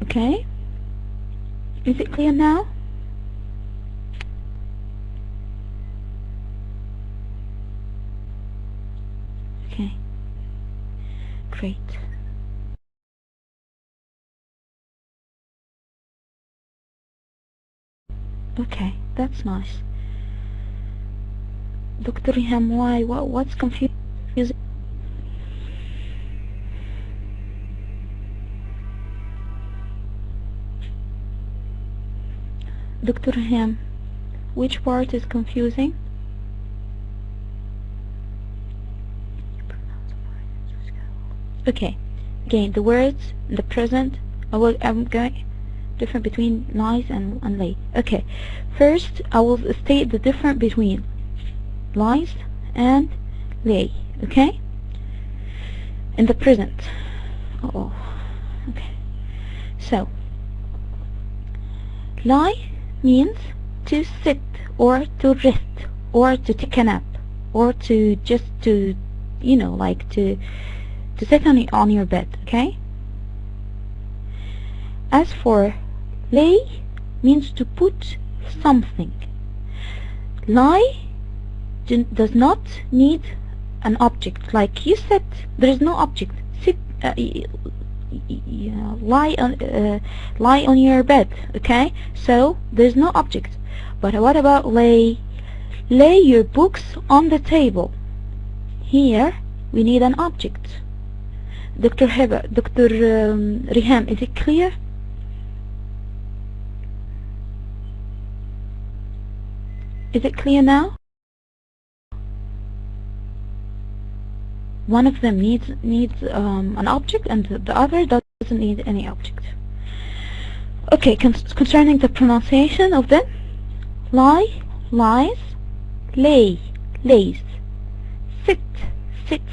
Okay? Is it clear now? Okay. Great. Okay, that's nice. Dr. Riham, why? What's confusing? Dr. Riham, which part is confusing? Okay, again, the words in the present, I'm going different between lies and lay. Okay, first I will state the difference between lies and lay, okay? In the present. Okay. So, lie means to sit or to rest or to take a nap or to just to, you know, like to sit on your bed, okay? As for lay means to put something. Lie does not need an object. Like you said, there is no object. Sit, lie on your bed, okay? So there's no object. But what about lay? Lay your books on the table. Here we need an object. Dr. Riham, is it clear? Is it clear now? One of them needs an object and the other doesn't need any object. Okay, concerning the pronunciation of them, lie, lies, lay, lays, sit, sits,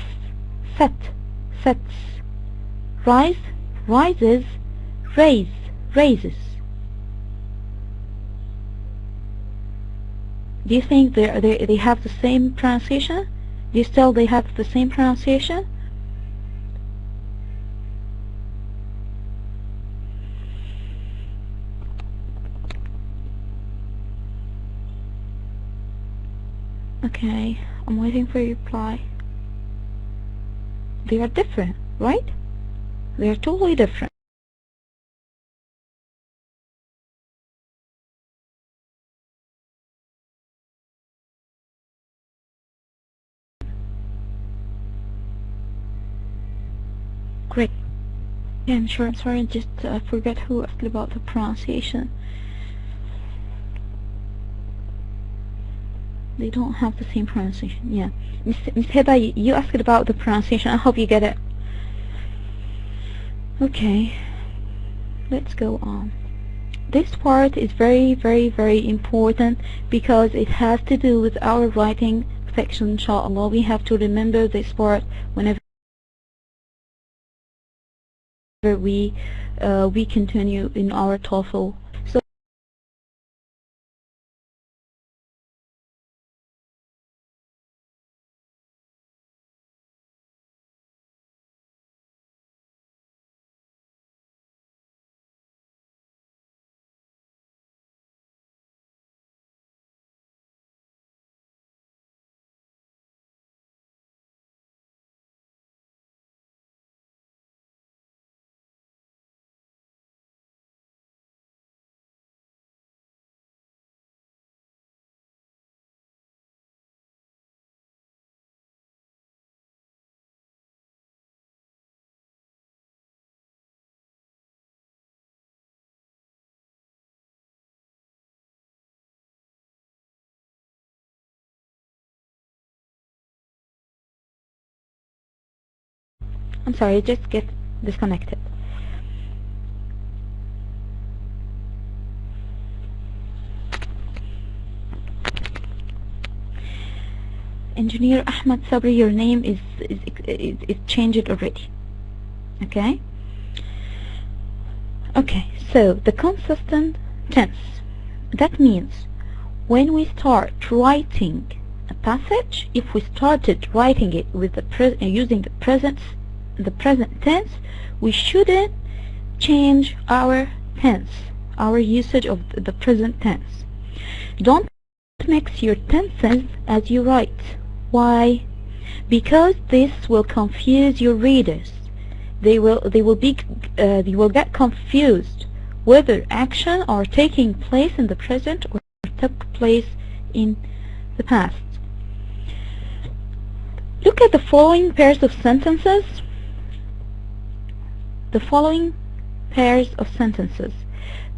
set, sets, rise, rises, raise, raises. Do you think they have the same pronunciation? Do you still they have the same pronunciation? Okay, I'm waiting for your reply. They are different, right? They are totally different. Great. Yeah, I'm sure. Sorry, I just forgot who asked about the pronunciation. They don't have the same pronunciation. Yeah, Miss Heba, you asked about the pronunciation. I hope you get it. Okay, let's go on. This part is very, very, very important because it has to do with our writing section. Inshallah, we have to remember this part whenever we continue in our Toefl. So I'm sorry, just get disconnected. Engineer Ahmed Sabri, your name is changed already. Okay? Okay, so the consistent tense. That means when we start writing a passage, if we started writing it with the using the present tense, we shouldn't change our tense, our usage of the present tense. Don't mix your tenses as you write. Why? Because this will confuse your readers. They will get confused whether action are taking place in the present or took place in the past. Look at the following pairs of sentences. The following pairs of sentences.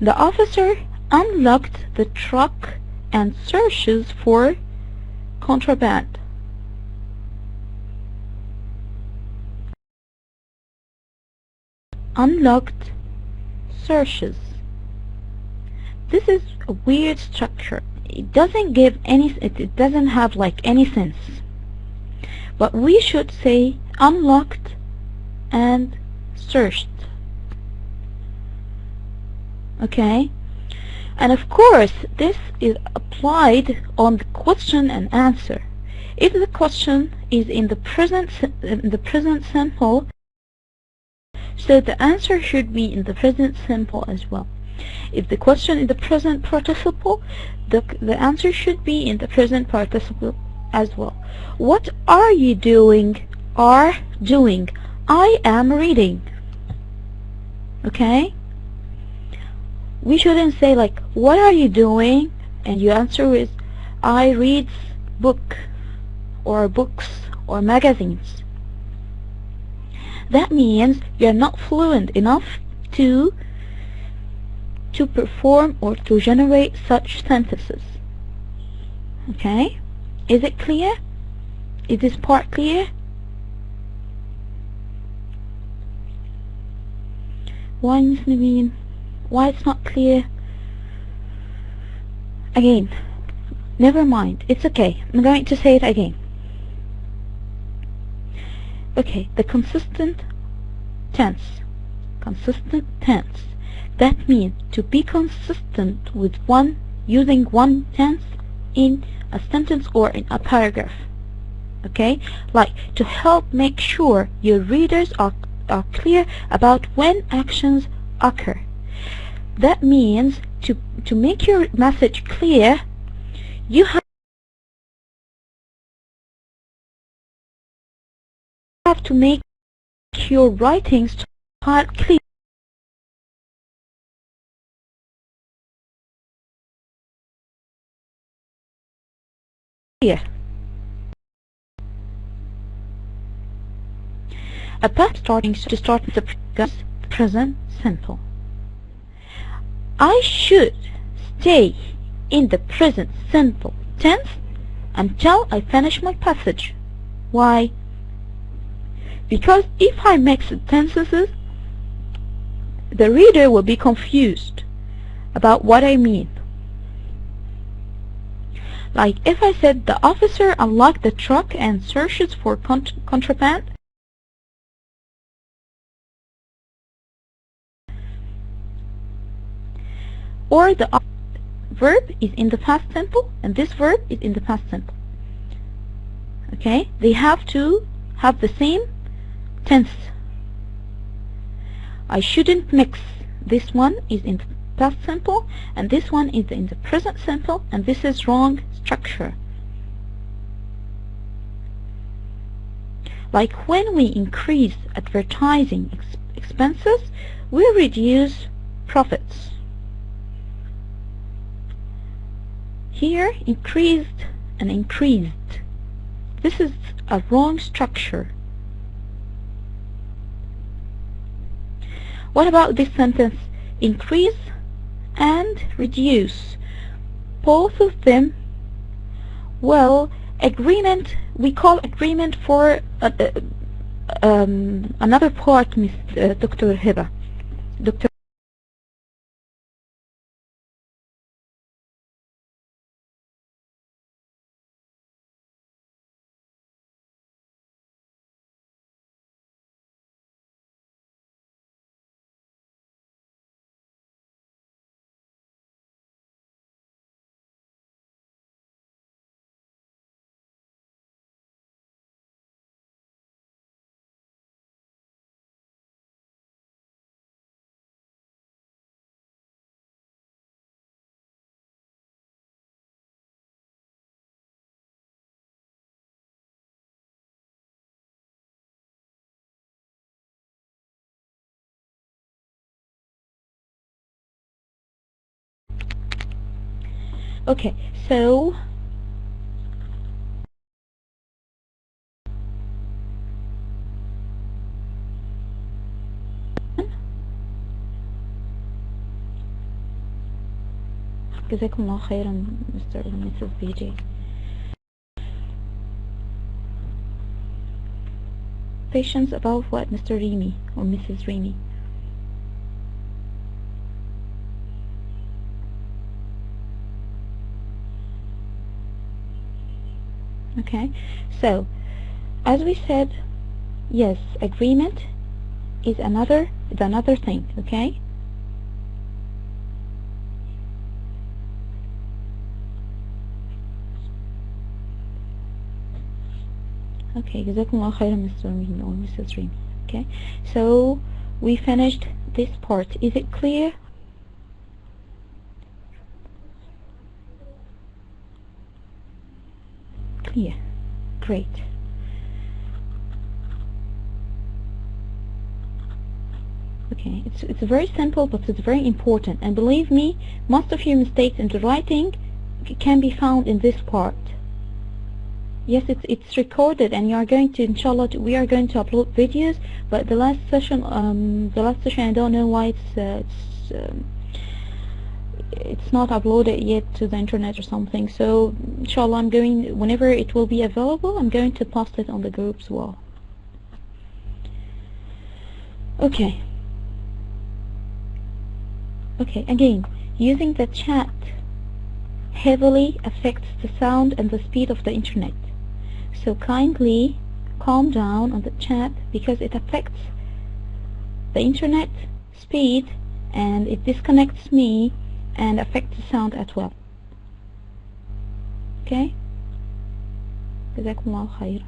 The officer unlocked the truck and searches for contraband. Unlocked, searches. This is a weird structure. It doesn't give any, it doesn't have like any sense. But we should say unlocked and searched. Okay? And of course, this is applied on the question and answer. If the question is in the present simple, so the answer should be in the present simple as well. If the question is the present participle, the answer should be in the present participle as well. What are you doing? Are doing. I am reading. Okay? We shouldn't say like, what are you doing? And your answer is, I read book or books or magazines. That means you're not fluent enough to perform or to generate such sentences. Okay? Is it clear? Is this part clear? Why, Miss Naveen? Why it's not clear? Again, never mind, it's okay. I'm going to say it again. Okay, the consistent tense. Consistent tense. That means to be consistent with using one tense in a sentence or in a paragraph. Okay, like to help make sure your readers are clear about when actions occur. That means to make your message clear, you have to make your writing style clear. A past starting to start with the present simple. I should stay in the present simple tense until I finish my passage. Why? Because if I mix the tenses, the reader will be confused about what I mean. Like if I said the officer unlocked the truck and searches for contraband, or the verb is in the past simple and this verb is in the past simple. Okay, they have to have the same tense. I shouldn't mix. This one is in the past simple and this one is in the present simple, and this is wrong structure. Like when we increase advertising expenses, we reduce profits. Here, increased and increased. This is a wrong structure. What about this sentence? Increase and reduce. Both of them, well, agreement, we call agreement for another part, Miss Dr. Hiba. Dr. Okay, so جزاكم الله خيرا Mr. and Mrs. BJ. Questions about what, Mr. Remy or Mrs. Remy? Okay, so as we said, yes, agreement is another thing. Okay, okay, جزاكم الله خيرا Mr. Remy or Mrs. Remy. Okay, so we finished this part. Is it clear? Clear. Great. Okay, it's very simple, but it's very important, and believe me, most of your mistakes in the writing can be found in this part. Yes, it's recorded, and you are going to, inshallah, we are going to upload videos. But the last session, I don't know why it's not uploaded yet to the internet or something. So inshallah, I'm going, whenever it will be available, I'm going to post it on the group as well. Okay. Okay, again, using the chat heavily affects the sound and the speed of the internet. So kindly calm down on the chat, because it affects the internet speed and it disconnects me and affects the sound as well. Okay? جزاكم الله خيرا.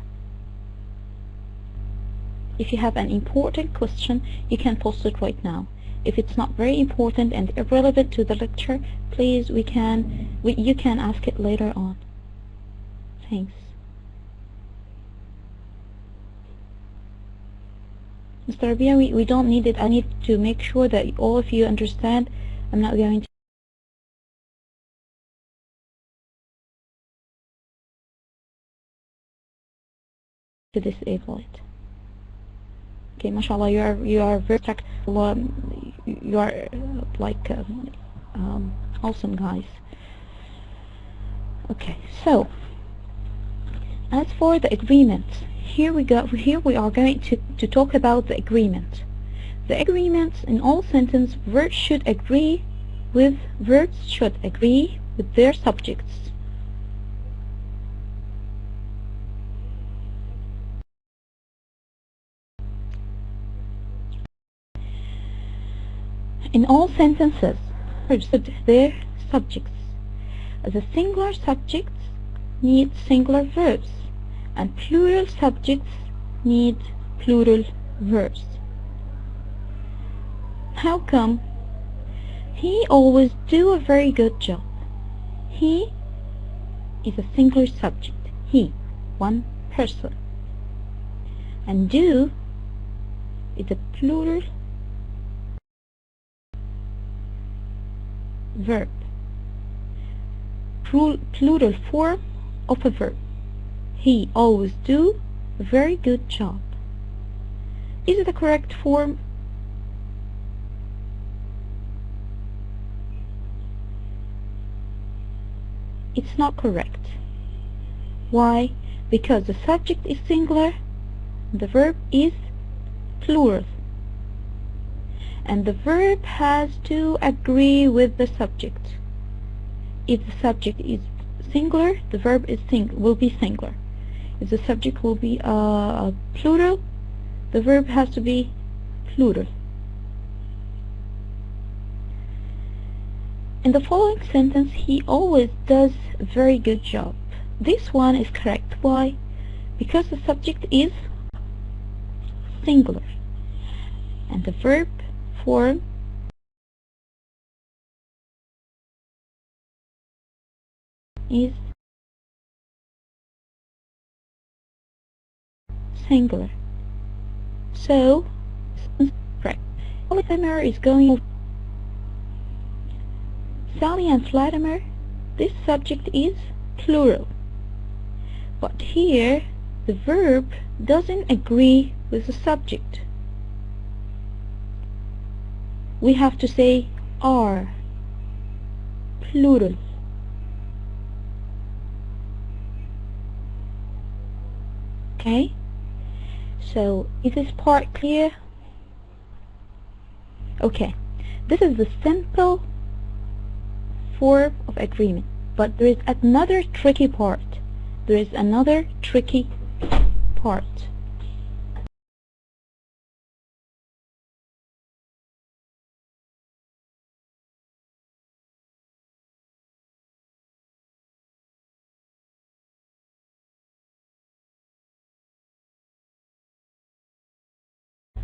If you have an important question, you can post it right now. If it's not very important and irrelevant to the lecture, please, you can ask it later on. Thanks. Mr. Rabia, we don't need it. I need to make sure that all of you understand. I'm not going to disable it. Okay, mashallah, you are very tactful. You are like awesome, guys. Okay, so as for the agreement, here we are going to talk about the agreement. The agreement in all sentences, verbs should agree with their subjects. In all sentences, verbs should their subjects. The singular subjects need singular verbs, and plural subjects need plural verbs. How come? He always do a very good job. He is a singular subject. He, one person. And do is a plural verb. Plural form of a verb. He always do a very good job. Is it the correct form? It's not correct. Why? Because the subject is singular The verb is plural. And the verb has to agree with the subject. If the subject is singular, the verb is will be singular. If the subject will be plural, the verb has to be plural. In the following sentence, he always does a very good job. This one is correct. Why? Because the subject is singular and the verb form is singular. So, right. Vladimir is going. Sally and Vladimir, this subject is plural. But here, the verb doesn't agree with the subject. We have to say are, plural. Okay? So, is this part clear? Okay. This is the simple form of agreement. But there is another tricky part. There is another tricky part.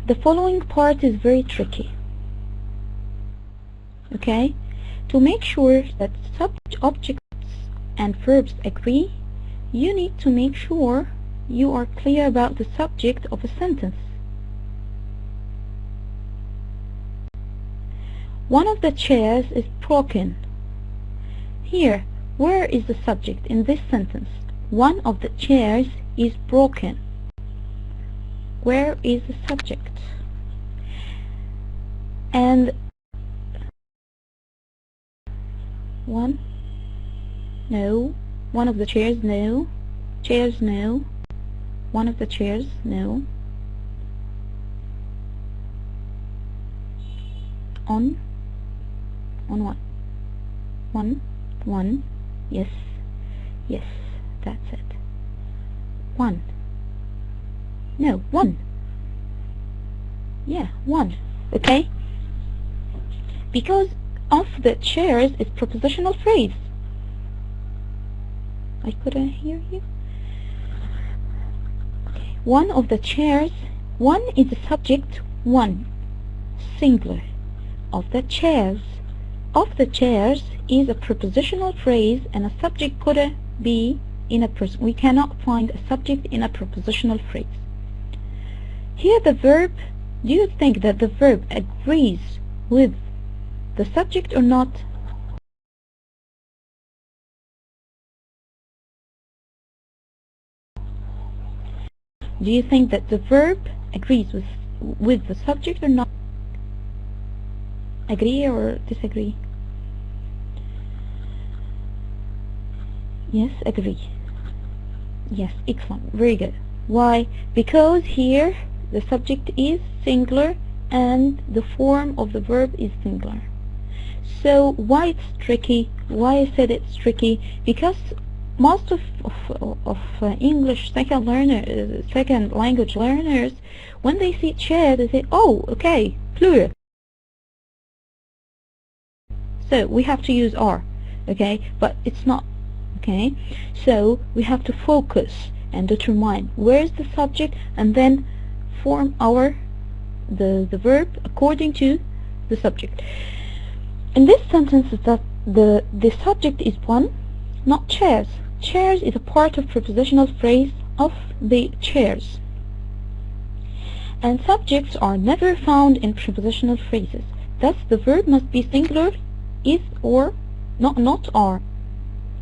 The following part is very tricky. Okay? To make sure that objects and verbs agree, you need to make sure you are clear about the subject of a sentence. One of the chairs is broken. Here, where is the subject in this sentence? One of the chairs is broken. Where is the subject? And one, no. One of the chairs, no. Chairs, no. One of the chairs, no. On what? One, yes, yes, that's it. One. No, one. Yeah, one. Okay? Because of the chairs is prepositional phrase. I couldn't hear you. Okay. One of the chairs. One is the subject. One. Singular. Of the chairs. Of the chairs is a prepositional phrase, and a subject could be in a person. We cannot find a subject in a prepositional phrase. Here the verb, do you think that the verb agrees with the subject or not? Do you think that the verb agrees with the subject or not? Agree or disagree? Yes, agree. Yes, excellent, very good. Why? Because here the subject is singular and the form of the verb is singular. So why it's tricky? Why I said it's tricky? Because most of English second language learners, when they see chair, they say, oh, okay, plural. So we have to use are, okay, but it's not, okay. So we have to focus and determine where is the subject, and then form the verb according to the subject. In this sentence, that the subject is one, not chairs. Chairs is a part of prepositional phrase of the chairs. And subjects are never found in prepositional phrases. Thus, the verb must be singular, is or not are.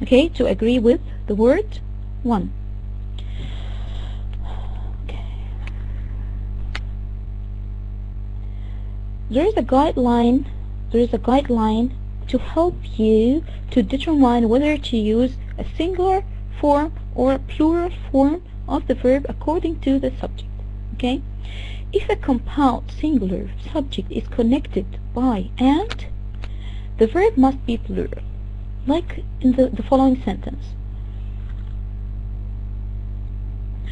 Okay, to agree with the word one. Okay. There is a guideline to help you to determine whether to use a singular form or a plural form of the verb according to the subject. Okay, if a compound singular subject is connected by and, the verb must be plural, like in the following sentence.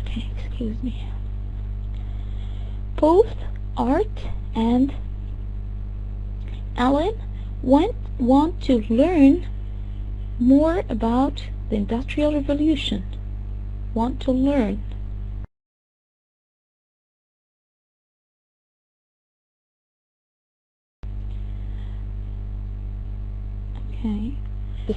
Okay, excuse me. Both Art and Alan want to learn more about the Industrial Revolution. Want to learn. Okay. The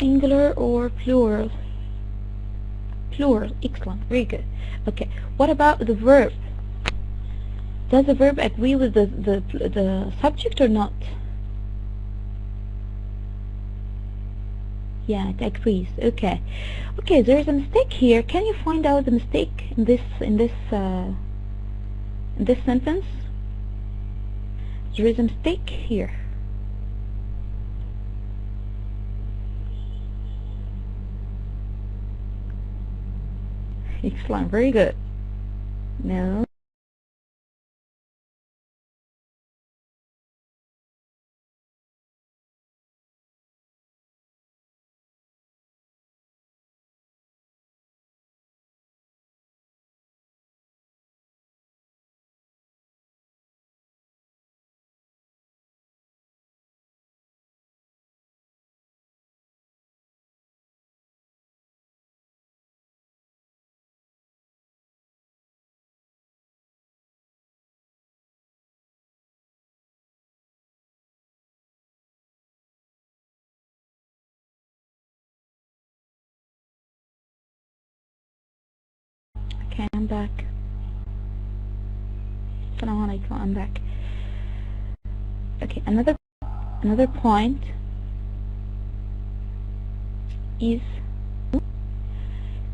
singular or plural? Plural. Excellent. Very good. Okay. What about the verb? Does the verb agree with the subject or not? Yeah, it agrees. Okay. Okay, there is a mistake here. Can you find out the mistake in this sentence? There is a mistake here. Excellent. Very good. No. Okay, I'm back. Assalamu alaikum, I'm back. Okay, another point is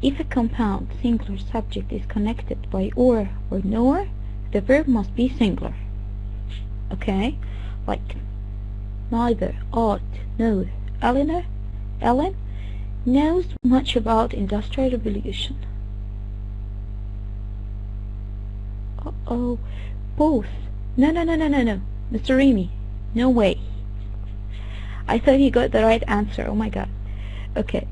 if a compound singular subject is connected by or nor, the verb must be singular. Okay, like neither Art nor Ellen knows much about Industrial Revolution. Uh-oh, both. No, Mr. Remy, no way. I thought he got the right answer. Oh my god. Okay.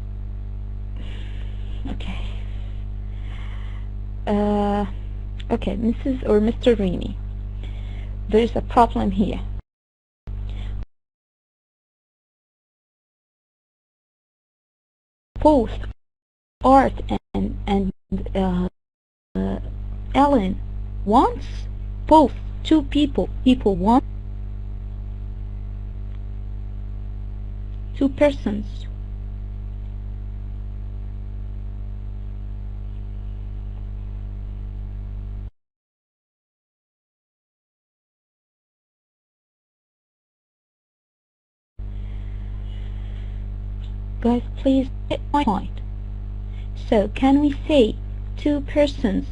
Okay, Mrs. or Mr. Remy, there's a problem here. Both Art and Ellen wants, both two people want, two persons. Guys, please get my point. So, can we say two persons?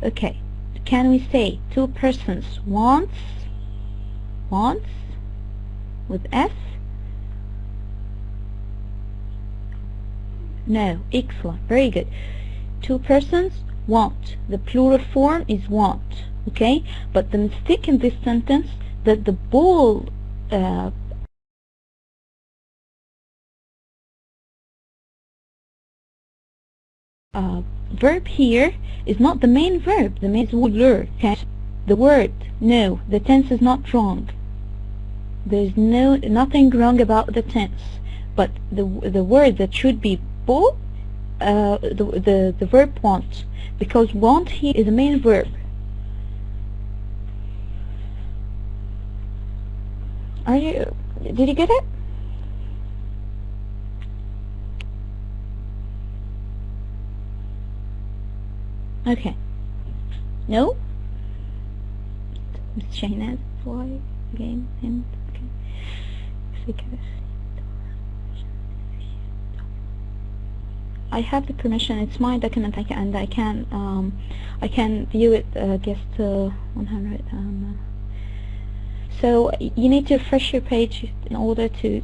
Okay, can we say two persons wants with S? No, excellent, very good. Two persons want. The plural form is want. Okay, but the mistake in this sentence that the ball verb here is not the main verb. The main is would. The word no, the tense is not wrong. There's nothing wrong about the tense, but the word that should be bull, the verb want, because want here is the main verb. Did you get it? Okay. No? Miss Shahnaz, why again? And okay. I have the permission. It's my document. I can view it. Guest 100. So you need to refresh your page in order to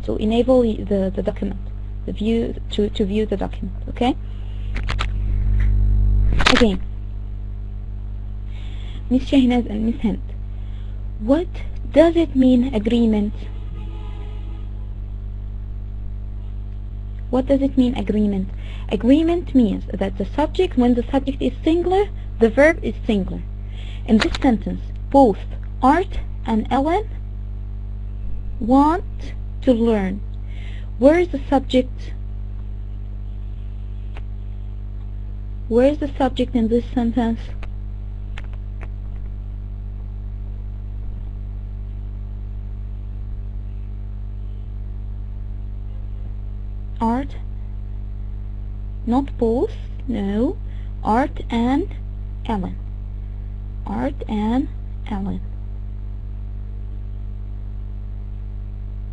enable the document, to view the document. Okay. Again, Miss Shahinaz and Miss Hind, what does it mean, agreement? What does it mean, agreement? Agreement means that the subject, when the subject is singular, the verb is singular. In this sentence, both Art and Ellen want to learn. Where is the subject? Where is the subject in this sentence? Art, not both, no, Art and Ellen. Art and Ellen.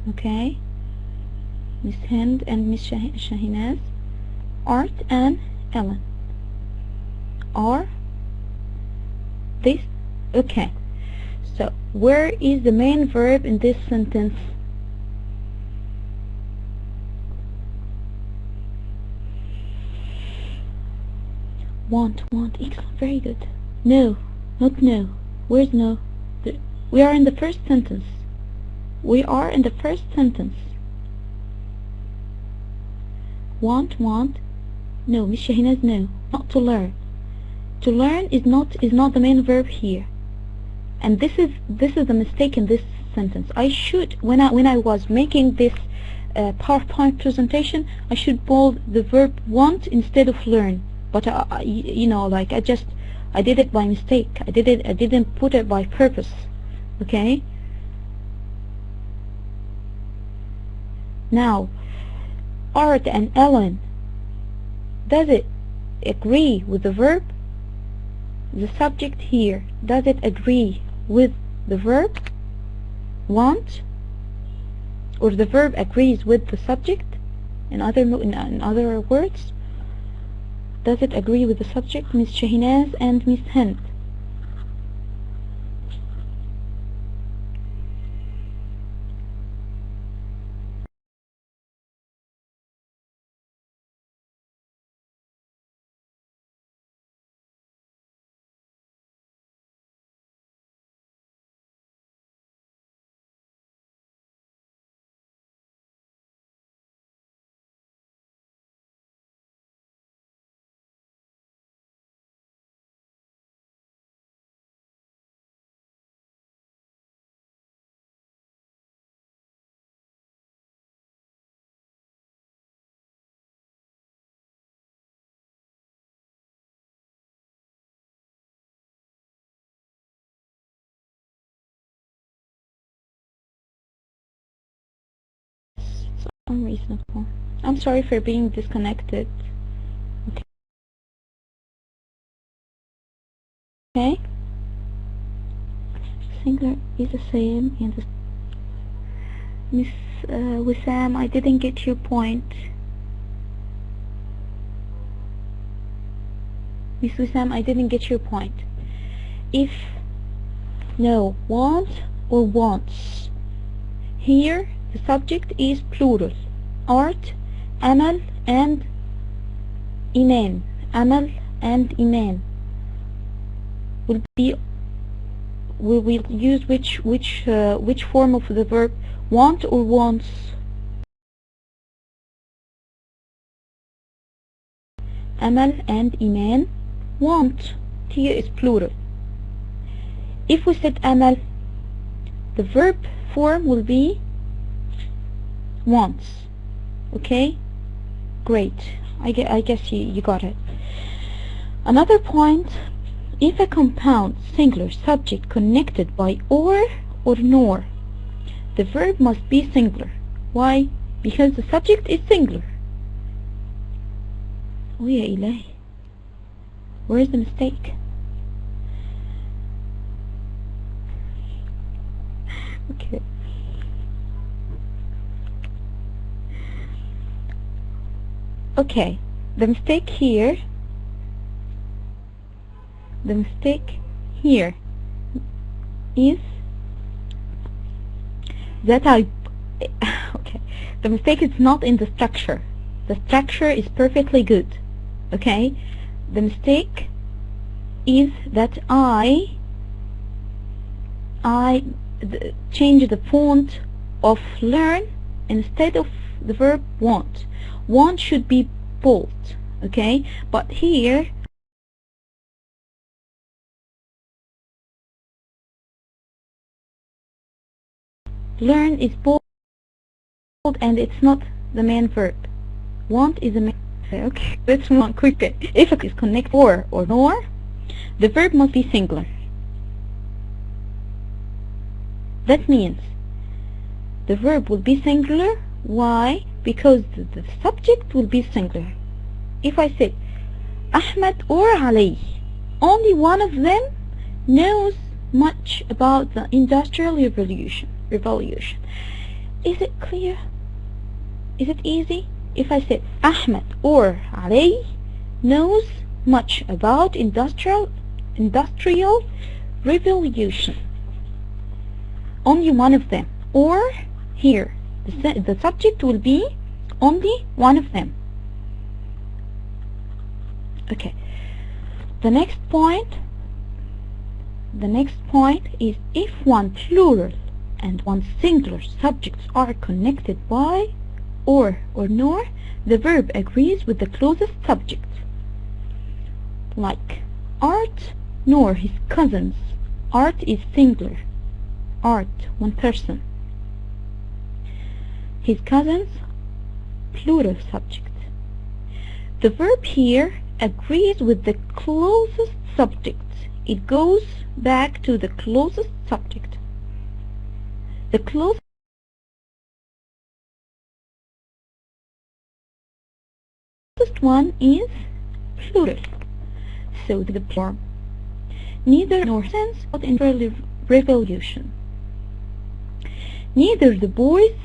Okay, Miss Hind and Miss Shahinaz. Art and Ellen. Are this? Okay, so where is the main verb in this sentence? Want, excellent, very good. No, not no. Where's no? We are in the first sentence. We are in the first sentence. Want, no, Miss Shahinaz, no, not to learn. To learn is not the main verb here, and this is the mistake in this sentence. I should, when I was making this PowerPoint presentation, I should bold the verb want instead of learn. But you know, like I did it by mistake. I didn't put it by purpose. Okay. Now, Art and Ellen, does it agree with the verb? The subject here, does it agree with the verb want, or the verb agrees with the subject? In other words, does it agree with the subject, Miss Shahinaz and Miss Hind? Unreasonable. I'm sorry for being disconnected. Okay. Singular is the same in the Miss Wissam, I didn't get your point. Miss Wissam, I didn't get your point. If no, want or wants. Here the subject is plural. Art, Amal and Iman. Amal and Iman will be. We will use which form of the verb? Want or wants? Amal and Iman want. Here is plural. If we said Amal, the verb form will be wants. Okay? Great. I guess you got it. Another point, if a compound singular subject connected by or nor, the verb must be singular. Why? Because the subject is singular. Oh ya ilahi. Where is the mistake? Okay. Okay, the mistake here, is that I okay, the mistake is not in the structure. The structure is perfectly good. Okay, the mistake is that I change the font of learn instead of the verb want. Want should be bold, okay, but here learn is bold and it's not the main verb. Want is the main. Okay, let's move on quickly. If it is connected or nor, the verb must be singular. That means the verb will be singular. Why? Because the subject will be singular. If I say Ahmed or Ali, only one of them knows much about the Industrial Revolution. Is it clear? Is it easy? If I say Ahmed or Ali knows much about Industrial Revolution, only one of them. Or here, the subject will be only one of them. Okay. The next point is if one plural and one singular subjects are connected by or nor, the verb agrees with the closest subject. Like Art nor his cousins. Art is singular. Art, one person. His cousins, plural subject. The verb here agrees with the closest subject. It goes back to the closest subject. The closest one is plural. So the form neither nor sense of industrial revolution. Neither the boys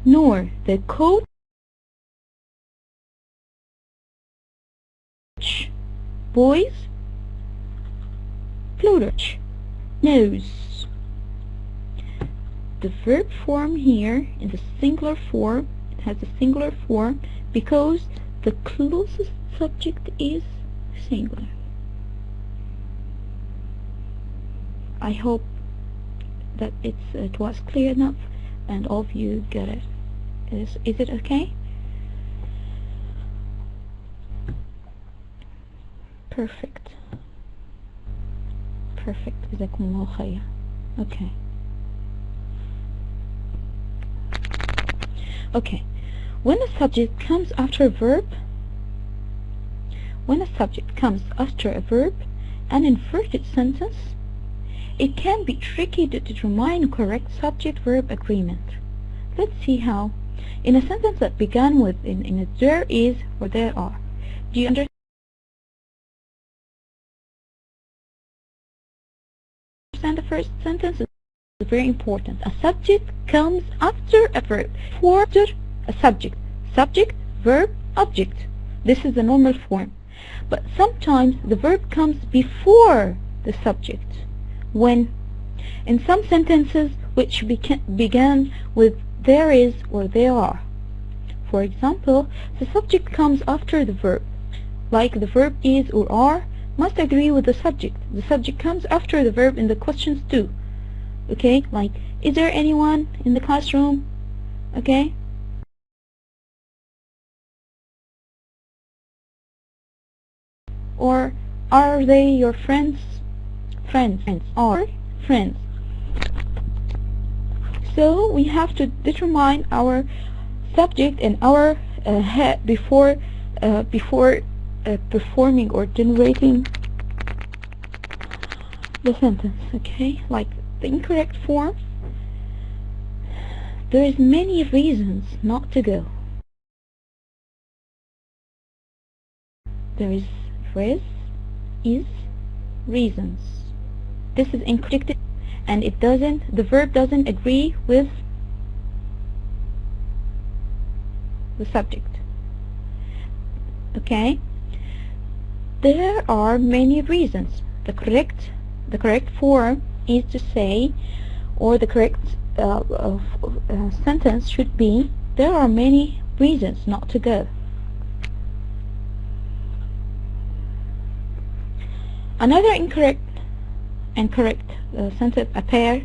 nor the coach boys, plural, knows. The verb form here in the singular form, it has a singular form because the closest subject is singular. I hope that it was clear enough and all of you get it. Is it okay? Perfect. جزاكم الله خير. Okay. Okay. When a subject comes after a verb, an inverted sentence, it can be tricky to determine correct subject-verb agreement. Let's see how. In a sentence that began with in a there is or there are. Do you understand the first sentence? It's very important. A subject comes after a verb. After a subject. Subject, verb, object. This is the normal form. But sometimes the verb comes before the subject. When in some sentences which began with there is or there are. For example, the subject comes after the verb. Like the verb is or are must agree with the subject. The subject comes after the verb in the questions too. Okay, like is there anyone in the classroom? Okay. Or are they your friends? Friends are friends. So we have to determine our subject and our head before performing or generating the sentence. Okay, like the incorrect form. There is many reasons not to go. There is phrase is reasons. This is incorrect and the verb doesn't agree with the subject. Okay, there are many reasons. The correct form is to say, or the correct sentence should be, there are many reasons not to go. Another incorrect sentence, a pair.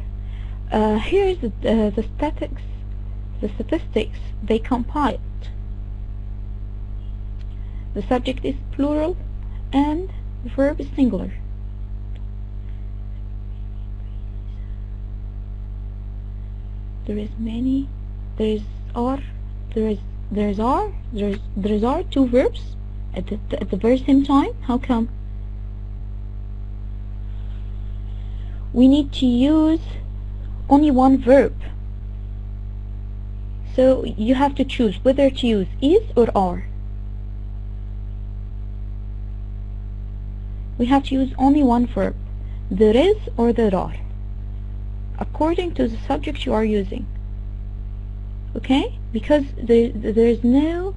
Here is the statistics they compiled. The subject is plural and the verb is singular. There is many. There is are. There are two verbs at the very same time. How come? We need to use only one verb. So you have to choose whether to use is or are. We have to use only one verb. There is or there are, according to the subject you are using. Okay? Because there is no,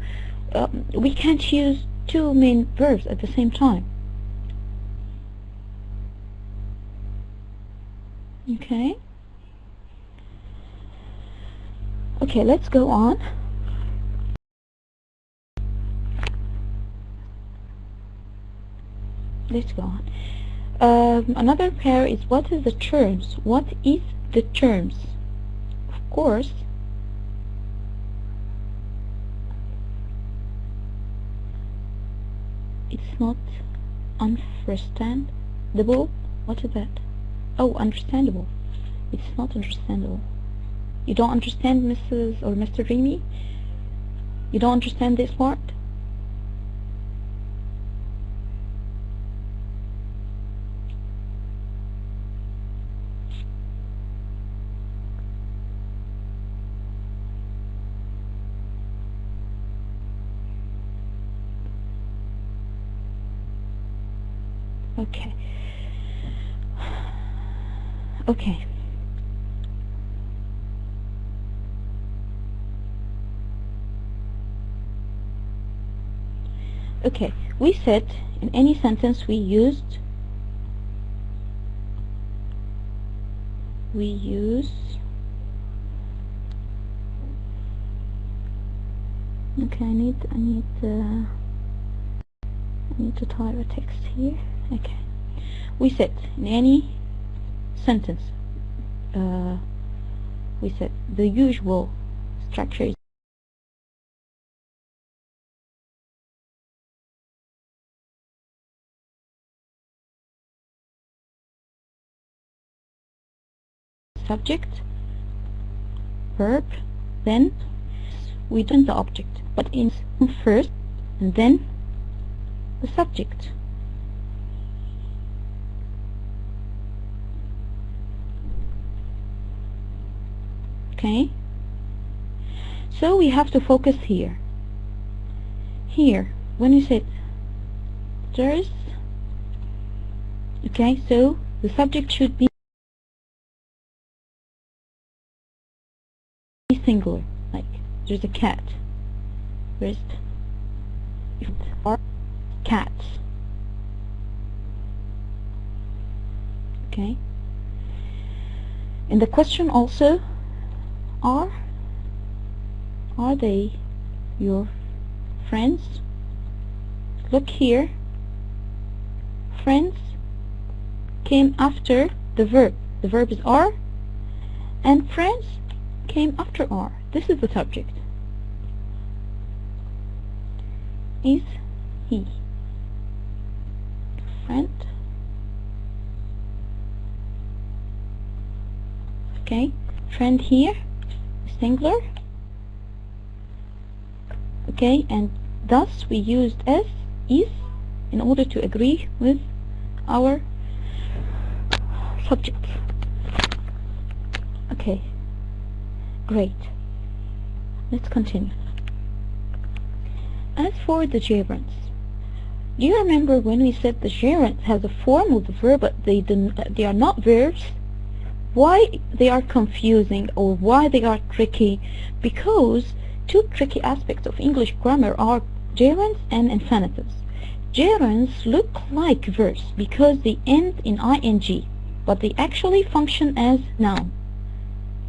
we can't use two main verbs at the same time. Okay? Okay, let's go on. Let's go on. Another pair is what is the terms? What is the terms? Of course, it's not understandable. What is that? Oh, understandable. It's not understandable. You don't understand, Mrs. or Mr. Remy? You don't understand this part? Okay. Okay. Okay, we said in any sentence we use okay, I need to type a text here. Okay, we said in any sentence we said the usual structure is subject, verb, then we do the object, but in first and then the subject. Okay, so we have to focus here. Here, when we said there's, okay, so the subject should be singular, like there's a cat. There's are cats. Okay. In the question also, are they your friends? Look here. Friends came after the verb. The verb is are, and friends came after are. This is the subject. Is he friend? Okay, friend here, singular. Okay, and thus we used as is in order to agree with our subject. Okay, great. Let's continue. As for the gerunds, do you remember when we said the gerund has a form of the verb but they are not verbs? Why they are confusing or why they are tricky? Because two tricky aspects of English grammar are gerunds and infinitives. Gerunds look like verbs because they end in ing. but they actually function as noun.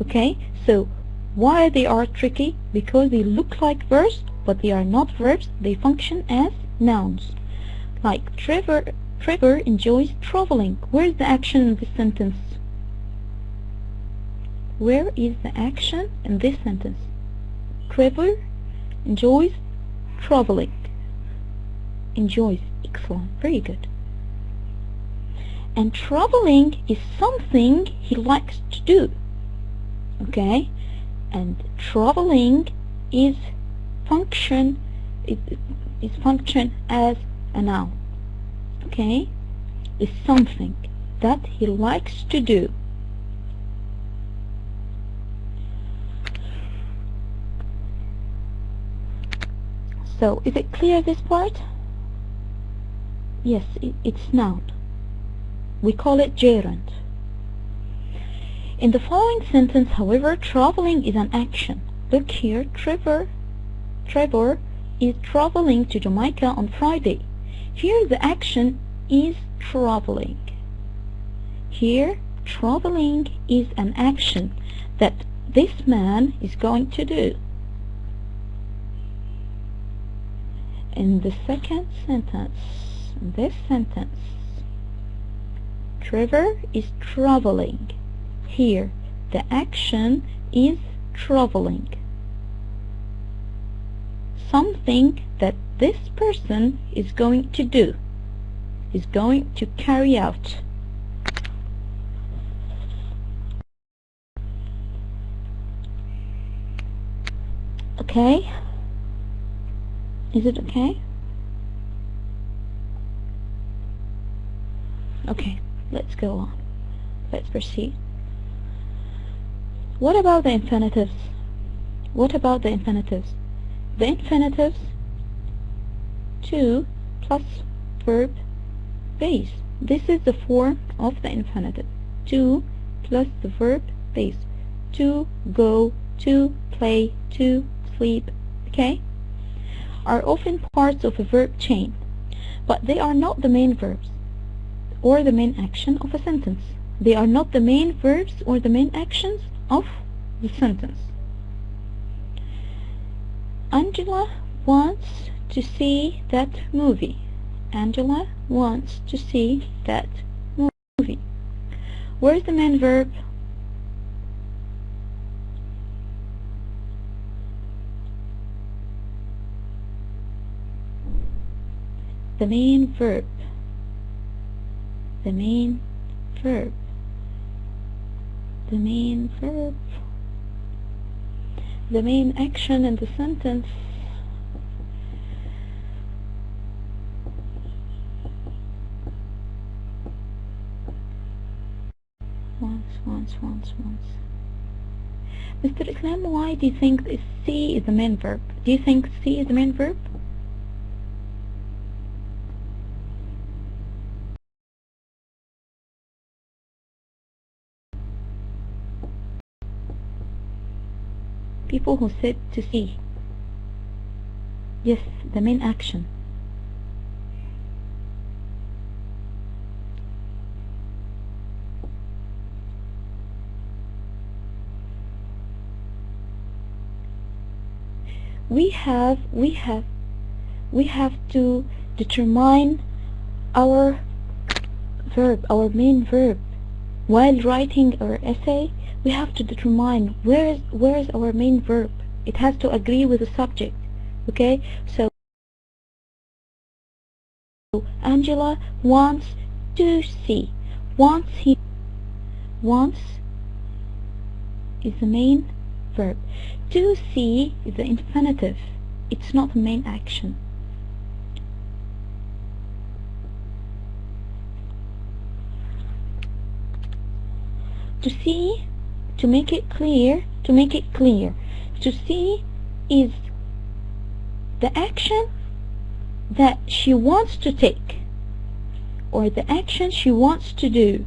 Okay, so why they are tricky? Because they look like verbs, but they are not verbs. They function as nouns. Like Trevor enjoys traveling. Where is the action in this sentence? Where is the action in this sentence? Trevor enjoys traveling. Enjoys. Excellent. Very good. And traveling is something he likes to do. Okay? And traveling is function as a noun. Okay? It's something that he likes to do. So, is it clear this part? Yes, it's noun. We call it gerund. In the following sentence, however, traveling is an action. Look here, Trevor is traveling to Jamaica on Friday. Here the action is traveling. Here, traveling is an action that this man is going to do. In the second sentence, this sentence, Trevor is traveling. Here, the action is traveling. Something that this person is going to do, is going to carry out. Okay? Is it okay? Okay, let's go on. Let's proceed. What about the infinitives? What about the infinitives? The infinitives, to plus verb base. This is the form of the infinitive. To plus the verb base. To go, to play, to sleep. Okay? Are often parts of a verb chain, but they are not the main verbs or the main action of a sentence. They are not the main verbs or the main actions of the sentence. Angela wants to see that movie. Angela wants to see that movie. Where is the main verb? The main verb. The main verb. The main verb. The main action in the sentence. Once. Mr. Islam, why do you think C is the main verb? Do you think C is the main verb? People who said to see. Yes, the main action. We have to determine our verb, our main verb. While writing our essay, we have to determine where is our main verb. It has to agree with the subject. Okay, so Angela wants to see. Wants is the main verb. To see is the infinitive. It's not the main action. To see, to make it clear, to see is the action that she wants to take, or the action she wants to do,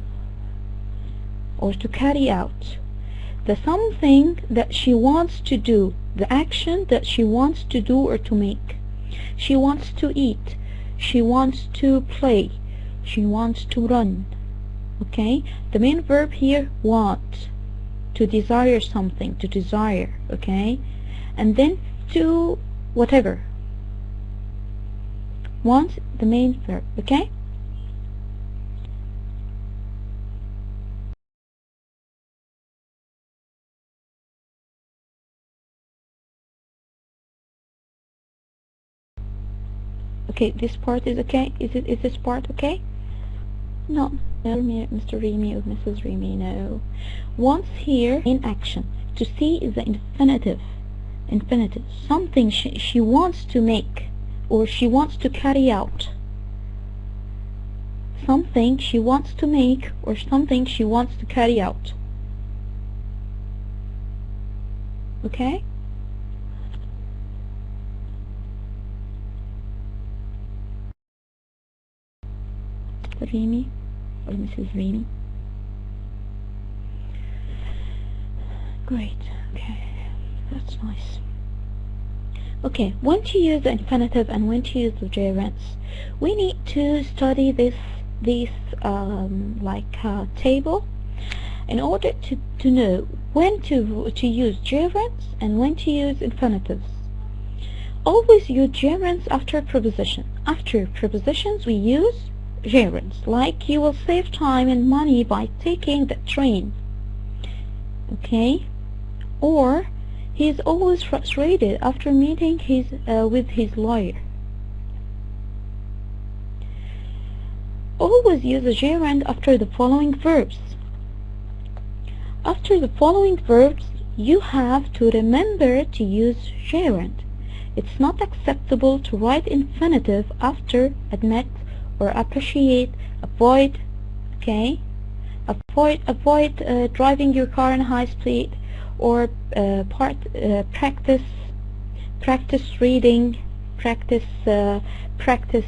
or to carry out. The something that she wants to do, the action that she wants to do or to make. She wants to eat, she wants to play, she wants to run. Okay, the main verb here, want, to desire something, to desire. Okay, and then to whatever. Want, the main verb. Okay. Okay, this part is okay. Is this part okay? No, Mr. Remy or Mrs. Remy, no. Once here in action, to see is the infinitive. Infinitive. Something she wants to make, or she wants to carry out. Something she wants to make, or something she wants to carry out. Okay? Mr. Remy or Mrs. Remy. Great. Okay, that's nice. Okay, when to use the infinitive and when to use the gerunds. We need to study this table in order to know when to use gerunds and when to use infinitives. Always use gerunds after preposition. After prepositions we use gerunds, like you will save time and money by taking the train. Okay? Or he is always frustrated after meeting with his lawyer. Always use a gerund after the following verbs. After the following verbs, you have to remember to use gerund. It's not acceptable to write infinitive after admit or appreciate, avoid, okay? Avoid driving your car in high speed, or practice reading, practice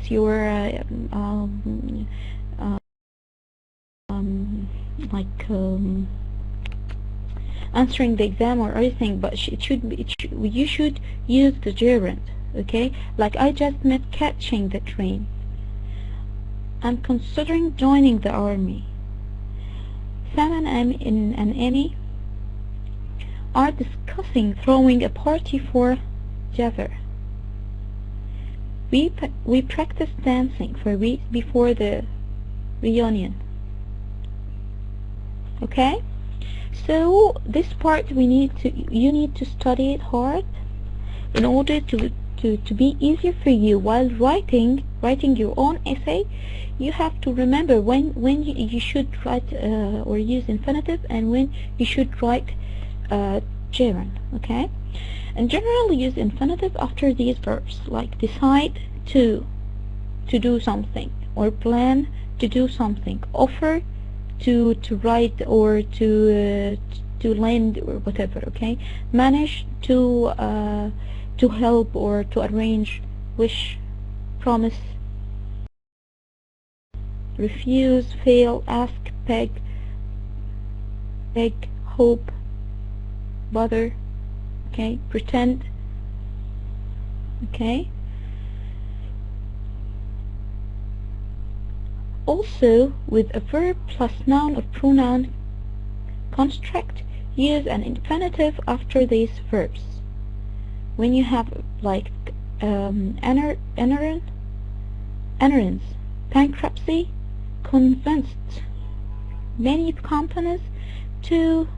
your answering the exam or anything, but you should use the gerund. Okay, like I just met catching the train. I'm considering joining the army. Sam and Annie are discussing throwing a party for Jafar. We practice dancing for weeks before the reunion. Okay, so this part you need to study it hard in order to be easier for you while writing your own essay. You have to remember when you should write or use infinitive and when you should write gerund. Okay, and generally use infinitive after these verbs, like decide to do something, or plan to do something, offer to write or to lend or whatever. Okay, manage to help or to arrange, wish, promise, refuse, fail, ask, beg, hope, bother, okay, pretend. Okay, also with a verb plus noun or pronoun construct, use an infinitive after these verbs. When you have like errands, bankruptcy, convinced many companies to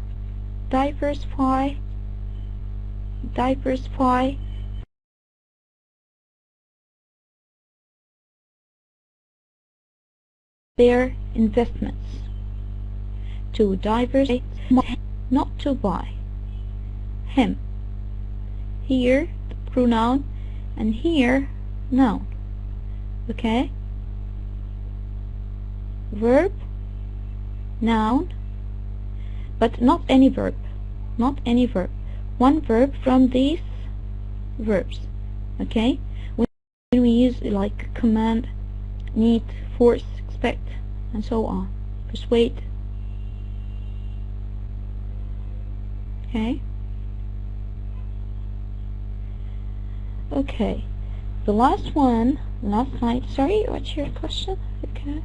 diversify their investments, to diversify, not to buy. Him, here the pronoun, and here noun. Okay, verb, noun, but not any verb, one verb from these verbs. Okay, when we use like command, need, force, expect, and so on, persuade. Okay, okay, the last one, last slide. Sorry, what's your question? Okay,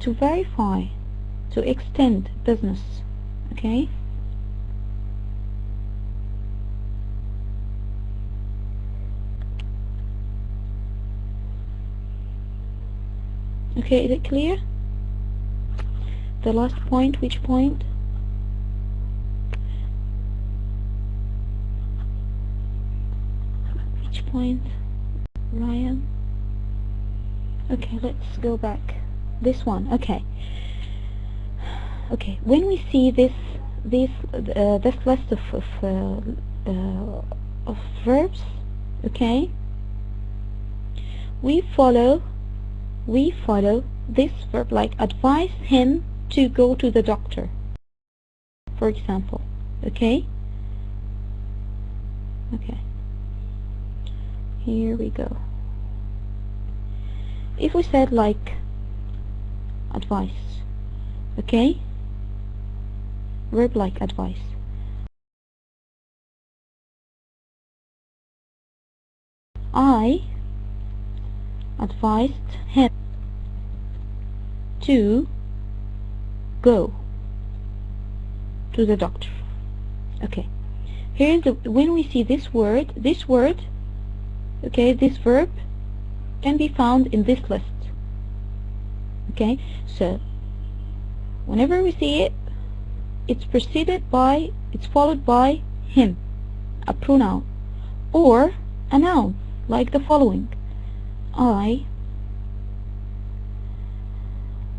to verify, to extend business. Okay, is it clear? The last point, which point? Which point, Ryan? Okay, let's go back. This one. Okay. When we see this list of verbs, okay, we follow this verb, like advise him to go to the doctor, for example. Okay, here we go. If we said like advice, okay, verb like advice, I advised him to go to the doctor. Okay, here's when we see this word, okay, this verb can be found in this list. Okay, so whenever we see it, it's followed by him, a pronoun, or a noun, like the following: I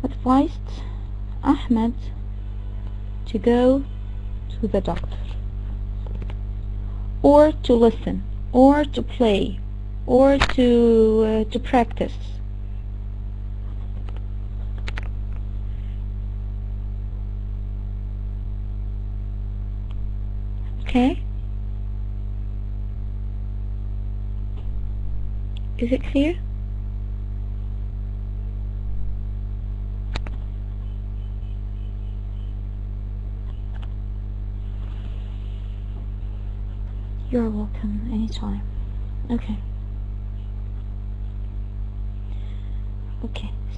advised Ahmed to go to the doctor, or to listen, or to play, or to practice. Okay, is it clear? You're welcome anytime. Okay,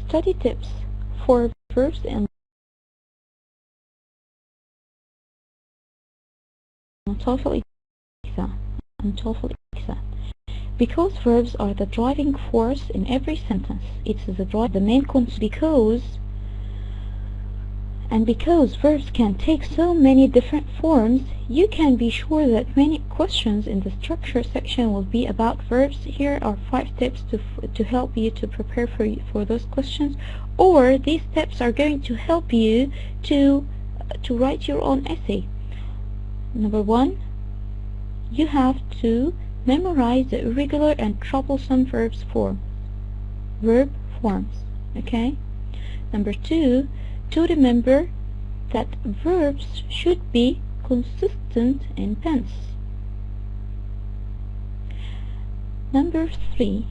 study tips for verbs and Toefl exam. Because verbs are the driving force in every sentence, it's the main concept. Because verbs can take so many different forms, you can be sure that many questions in the structure section will be about verbs. Here are 5 tips to help you to prepare for those questions, or these tips are going to help you to write your own essay. Number 1, you have to memorize the irregular and troublesome verb forms. Okay. Number 2, to remember that verbs should be consistent in tense. Number 3,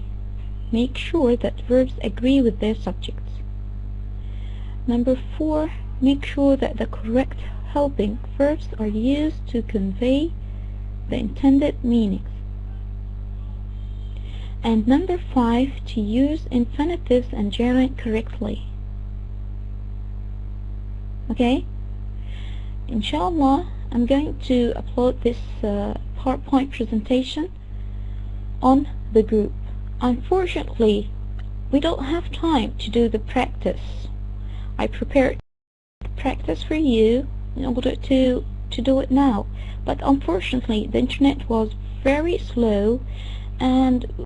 make sure that verbs agree with their subjects. Number 4, make sure that the correct helping verbs are used to convey the intended meanings. And number 5, to use infinitives and gerund correctly. Okay, inshallah, I'm going to upload this PowerPoint presentation on the group. Unfortunately, we don't have time to do the practice. I prepared practice for you in order to do it now, but unfortunately the internet was very slow and